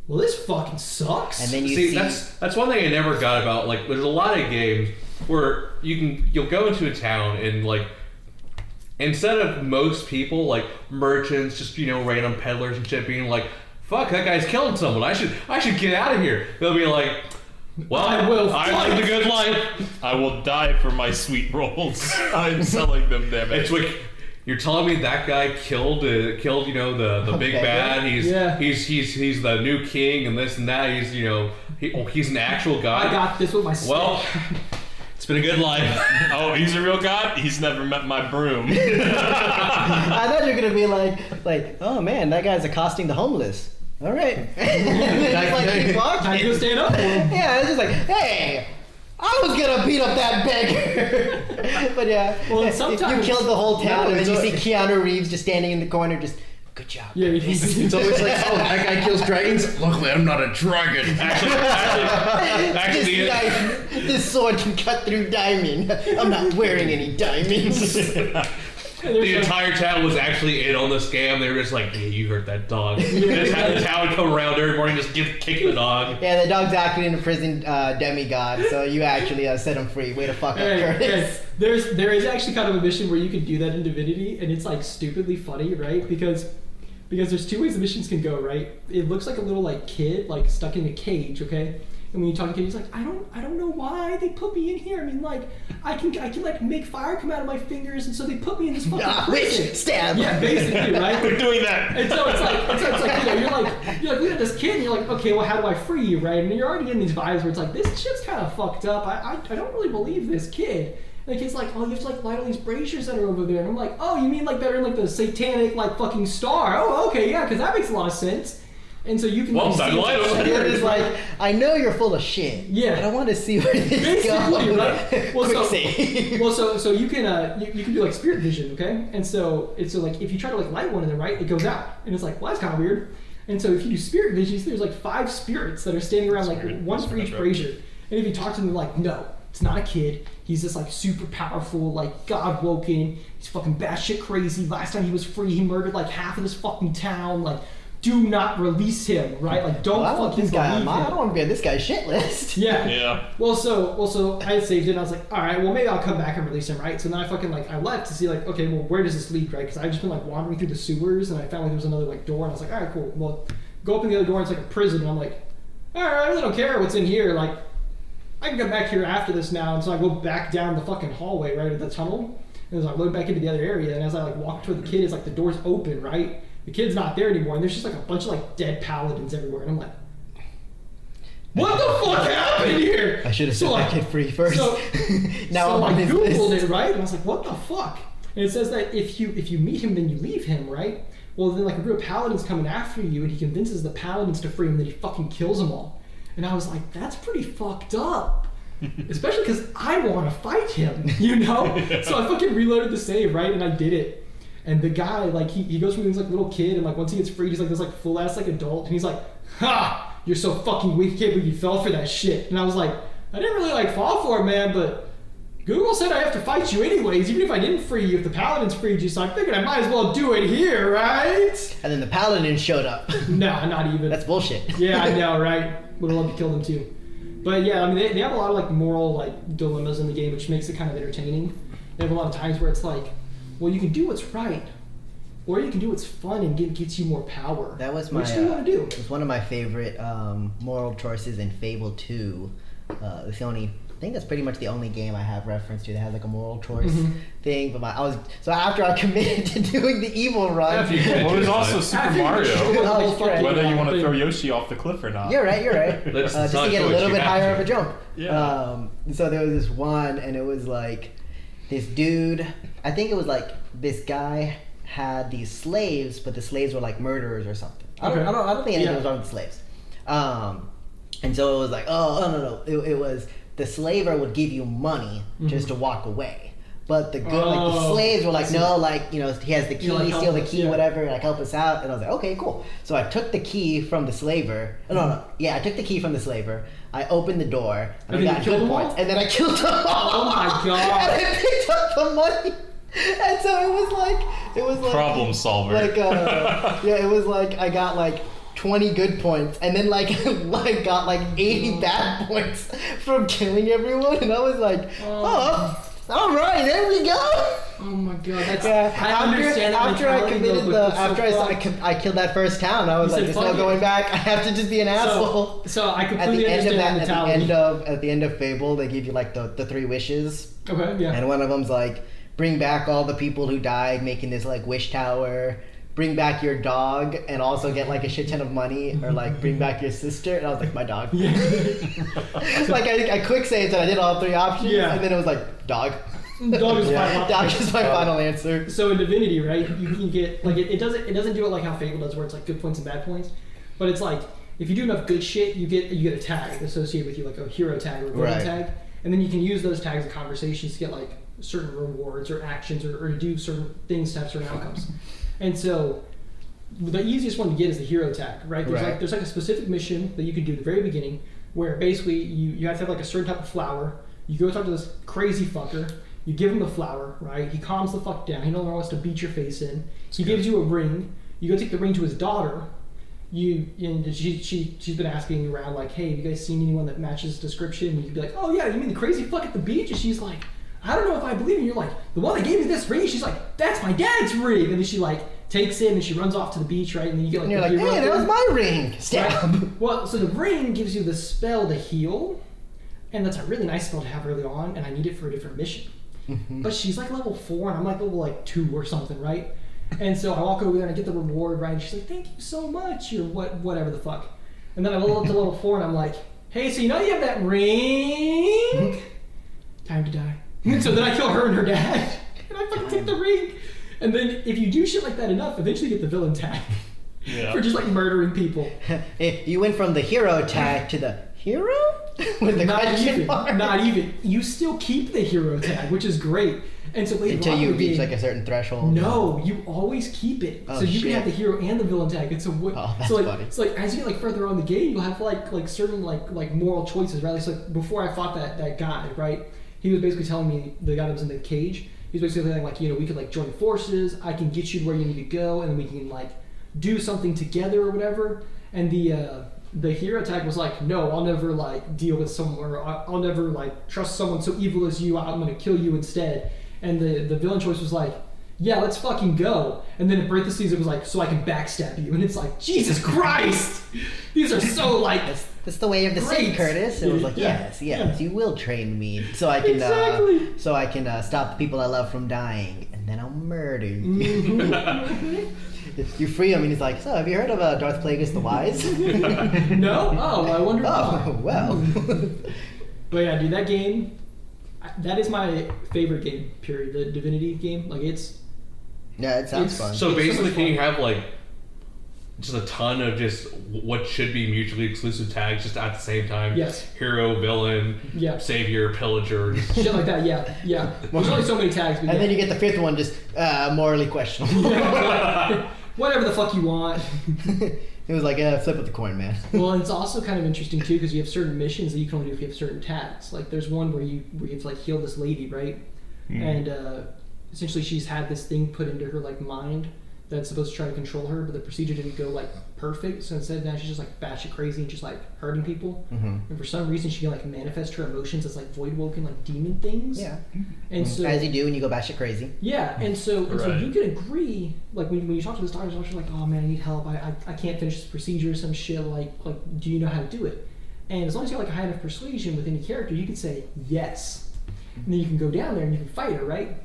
well, this fucking sucks. And then you See, see that's one thing I never got about. Like, there's a lot of games where you'll go into a town and like, instead of most people like merchants, just random peddlers and shit being like, "Fuck, that guy's killing someone. I should get out of here." They'll be like, "Well, I will I lived a good life." I will die for my sweet rolls. I'm selling them, damn it. It's like, you're telling me that guy killed the big beggar? bad. Yeah. He's the new king and this and that. He's an actual god. I got this with my stick. Well, it's been a good life. Oh, he's a real god? He's never met my broom. I thought you were gonna be like, "Oh man, that guy's accosting the homeless." All right. Just like keep walking. Time to go stand up for him. Yeah, it's just like, "Hey, I was gonna beat up that beggar." But yeah, Well, you sometimes- killed the whole town, No, and then you it's see Keanu Reeves just standing in the corner, just, "Good job." Yeah, It's always like, "Oh, that guy kills dragons. Luckily, I'm not a dragon." Actually, This sword can cut through diamond. I'm not wearing any diamonds. the entire town was actually in on the scam. They were just like, "Yeah, you hurt that dog." They just had the town come around every morning, just kick the dog. Yeah, the dog's actually an imprisoned demigod, so you actually set him free. Way to fuck up, Curtis. There is actually kind of a mission where you can do that in Divinity, and it's like stupidly funny, right? Because there's two ways the missions can go, right? It looks like a little like kid like stuck in a cage, okay? And when you talk to a kid, he's like, I don't know why they put me in here. I mean, like, I can like make fire come out of my fingers, and so they put me in this fucking prison. Witch, stab. Yeah, basically, right? We're doing that. And so it's like you're like look at this kid, and you're like, okay, well, how do I free you, right? And you're already getting these vibes where it's like, this shit's kind of fucked up. I don't really believe this kid. And the kid's like, oh, you have to like light all these braziers that are over there. And I'm like, oh, you mean like they're in like the satanic like fucking star? Oh, okay, yeah, because that makes a lot of sense. And so you can. Well, time to light him. It is like, I know you're full of shit. Yeah. But I want to see where this Basically, goes. right? Well, Quick so, save. well, so you can you can do like spirit vision, okay? And so it's so like if you try to like light one of them, right, it goes out, and it's like, well, that's kind of weird. And so if you do spirit vision, there's like 5 spirits that are standing around, like one for each brazier. And if you talk to them, they're like, no, it's not a kid. He's this like super powerful, like God woken. He's fucking batshit crazy. Last time he was free, he murdered like half of this fucking town. Like, do not release him, right? Like, don't I want fucking this guy on believe my, I him. don't want to be on this guy's shit list. Yeah. Yeah. Well, so I had saved it, and I was like, all right, well, maybe I'll come back and release him, right? So then I fucking, like, I left to see, like, okay, well, where does this lead, right? Because I've just been, like, wandering through the sewers, and I found, like, there was another, like, door, and I was like, all right, cool. Well, go open the other door, and it's, like, a prison, and I'm like, all right, I really don't care what's in here. Like, I can come back here after this now, and so I go back down the fucking hallway, right, of the tunnel, and so I load back into the other area, and as I, like, walk toward the kid, it's, like, the door's open, right? The kid's not there anymore, and there's just like a bunch of like dead paladins everywhere, and I'm like, what the fuck happened here? I should have set that kid free first. So, Now so I'm on I his googled list. it, right? And I was like, what the fuck? And it says that if you meet him, then you leave him, right? Well, then like a group of paladins coming after you, and he convinces the paladins to free him, then he fucking kills them all. And I was like, that's pretty fucked up. Especially because I want to fight him, you know? So I fucking reloaded the save, right? And I did it. And the guy, like, he goes from this, like, little kid, and, like, once he gets freed, he's, like, this, like, full-ass, like, adult, and he's like, ha! You're so fucking weak, can't believe you fell for that shit. And I was like, I didn't really, like, fall for it, man, but Google said I have to fight you anyways, even if I didn't free you, if the paladins freed you, so I figured I might as well do it here, right? And then the paladin showed up. No, not even. That's bullshit. Yeah, I know, right? Would have loved to kill them, too. But, yeah, I mean, they have a lot of, like, moral, like, dilemmas in the game, which makes it kind of entertaining. They have a lot of times where it's like, well, you can do what's right, or you can do what's fun and gets you more power. That was my. Which do you want to do? It was one of my favorite moral choices in Fable 2. It's the only. I think that's pretty much the only game I have reference to that has like a moral choice thing. But so after I committed to doing the evil run. Well, there's also Super Mario. Oh, right. Whether you want to throw Yoshi off the cliff or not. You're right. That's Just not to get a what little you bit have higher to. of a jump. Yeah. So there was this one, and it was like this dude. I think it was like this guy had these slaves, but the slaves were like murderers or something. I don't think anything was wrong with the slaves. And so it was like, no. It was the slaver would give you money just to walk away. But the good, like the slaves were like, no, like, you know, he has the key, like, steal the help us, key, yeah. whatever, like help us out. And I was like, okay, cool. So I took the key from the slaver. I took the key from the slaver. I opened the door, and I then got you killed good them all? points, and then I killed them all. Oh my god. And I picked up the money. And so it was like Problem solver. Like it was like I got like 20 good points, and then like I got like 80 bad points from killing everyone, and I was like, oh, all right, there we go. Oh my god, that's Yeah, I understand that after I mentality, committed though, the but after so I killed that first town, I was You like, said, there's no fuck it. going back. I have to just be an asshole. So I At completely the end of understand that, that mentality. at the end of Fable, they give you like the 3 wishes. Okay, yeah. And one of them's like, bring back all the people who died, making this like wish tower. Bring back your dog, and also get like a shit ton of money, or like bring back your sister. And I was like, my dog. Yeah. Like I quick saved and I did all 3 options, Yeah. and then it was like dog. Dog is my Dog is my final answer. So in Divinity, right, you can get like it doesn't do it like how Fable does, where it's like good points and bad points, but it's like if you do enough good shit, you get a tag associated with you, like a hero tag or a villain Right. tag, and then you can use those tags in conversations to get like certain rewards or actions or do certain things to have certain outcomes. And so the easiest one to get is the hero tag, right? There's like a specific mission that you can do at the very beginning where basically you have to have like a certain type of flower. You go talk to this crazy fucker. You give him the flower, right? He calms the fuck down. He no longer wants to beat your face in. He gives you a ring. You go take the ring to his daughter. She's been asking around like, hey, have you guys seen anyone that matches description? And you'd be like, oh yeah, you mean the crazy fuck at the beach? And she's like, I don't know if I believe you. You're like, the one that gave me this ring. She's like, that's my dad's ring. And then she like takes it and she runs off to the beach, right? And then you get like, And you're the like, hero hey, that thing. was my ring. Stab. Right? Well, so the ring gives you the spell to heal, and that's a really nice spell to have early on, and I need it for a different mission. But she's like level 4, and I'm like level like 2 or something, right? And so I walk over there and I get the reward, right? And she's like, thank you so much, or whatever the fuck. And then I level up to level 4, and I'm like, hey, so you know you have that ring? Time to die. And so then I kill her and her dad, and I fucking take the ring. And then if you do shit like that enough, eventually you get the villain tag. Yeah. for just like murdering people. You went from the hero tag to the hero with the question mark. Not even. You still keep the hero tag, which is great. And so later Until on you in the reach game, like a certain threshold. no, you always keep it. Oh, So you can shit. have the hero and the villain tag. And so what? Oh, that's so like, funny. so like as you get like further on in the game, you'll have like certain like moral choices, right? So like before I fought that guy, right? He was basically telling me, the guy that was in the cage. He was basically saying like, you know, we could like join forces. I can get you to where you need to go, and then we can like do something together or whatever. And the hero tag was like, no, I'll never like deal with someone, or I'll never like trust someone so evil as you. I'm gonna kill you instead. And the villain choice was like, yeah, let's fucking go. And then in parentheses it was like, so I can backstab you. And it's like, Jesus Christ! These are so like... That's the way of the sea, Great. Curtis. It was like, Yeah. yes, Yeah. you will train me so I can Exactly. stop the people I love from dying, and then I'll murder you. Mhm. You free him, and he's like, so have you heard of Darth Plagueis the Wise? No? Oh, I wonder why. Oh, well. But yeah, dude, that game, that is my favorite game, period. The Divinity game. Like, it's... Yeah, it sounds It's- fun. So It's so basically, much can you fun. have like just a ton of just what should be mutually exclusive tags just at the same time? Yes. Hero, villain, Yeah. savior, pillager. Shit like that, yeah. Yeah. There's only so many tags. But And yeah. then you get the fifth one, just morally questionable. Whatever the fuck you want. It was like, flip of the coin, man. Well, and it's also kind of interesting too because you have certain missions that you can only do if you have certain tags. Like there's one where you have to like heal this lady, right? And essentially she's had this thing put into her like mind that's supposed to try to control her, but the procedure didn't go like perfect. So instead now she's just like batshit crazy and just like hurting people. Mhm. And for some reason she can like manifest her emotions as like void woken like demon things. Yeah. And so As you do when you go batshit crazy. yeah, and so Right. you can agree, like when you talk to this doctor, she's like, oh man, I need help. I can't finish this procedure or some shit. Like, do you know how to do it? And as long as you have like a high enough persuasion with any character, you can say yes. And then you can go down there and you can fight her, right?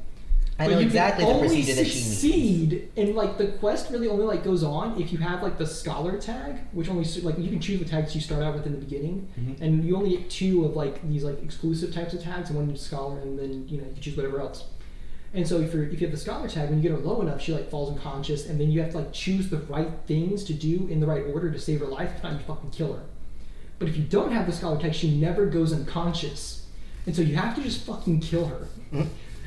I But know you exactly can the only procedure that she needs. succeed, and like the quest really only like goes on if you have like the scholar tag, which only like you can choose the tags you start out with in the beginning, and you only get 2 of like these like exclusive types of tags, and one is scholar, and then you know you can choose whatever else. And so if you have the scholar tag, when you get her low enough, she like falls unconscious, and then you have to like choose the right things to do in the right order to save her life. If not, you fucking kill her. But if you don't have the scholar tag, she never goes unconscious, and so you have to just fucking kill her.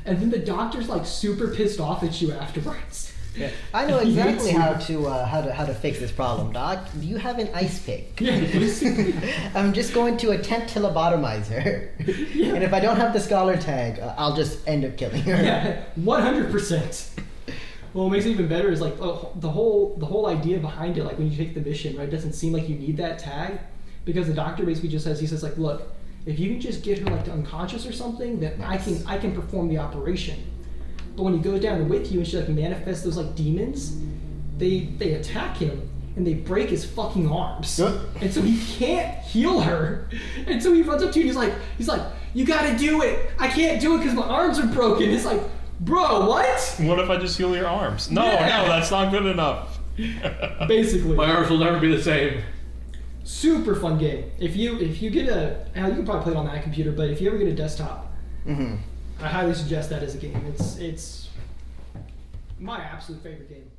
And then the doctor's like super pissed off at you afterwards. Yeah. I know He exactly hates you. how to fix this problem, Doc. Do you have an ice pick? Yeah, basically. I'm just going to attempt to lobotomize her, Yeah. and if I don't have the scholar tag, I'll just end up killing her. Yeah, 100%. Well, what makes it even better is like the whole idea behind it. Like when you take the mission, right? It doesn't seem like you need that tag because the doctor basically just says like, look, if you can just get her like to unconscious or something, then I can perform the operation. But when he goes down with you and she like manifests those like demons, they attack him and they break his fucking arms. Yep. And so he can't heal her. And so he runs up to you and he's like, you gotta do it. I can't do it because my arms are broken. It's like, bro, what? What if I just heal your arms? No, Yeah. no, that's not good enough. Basically. My arms will never be the same. Super fun game. If you get you can probably play it on that computer, but if you ever get a desktop, Mm-hmm. I highly suggest that as a game. It's my absolute favorite game.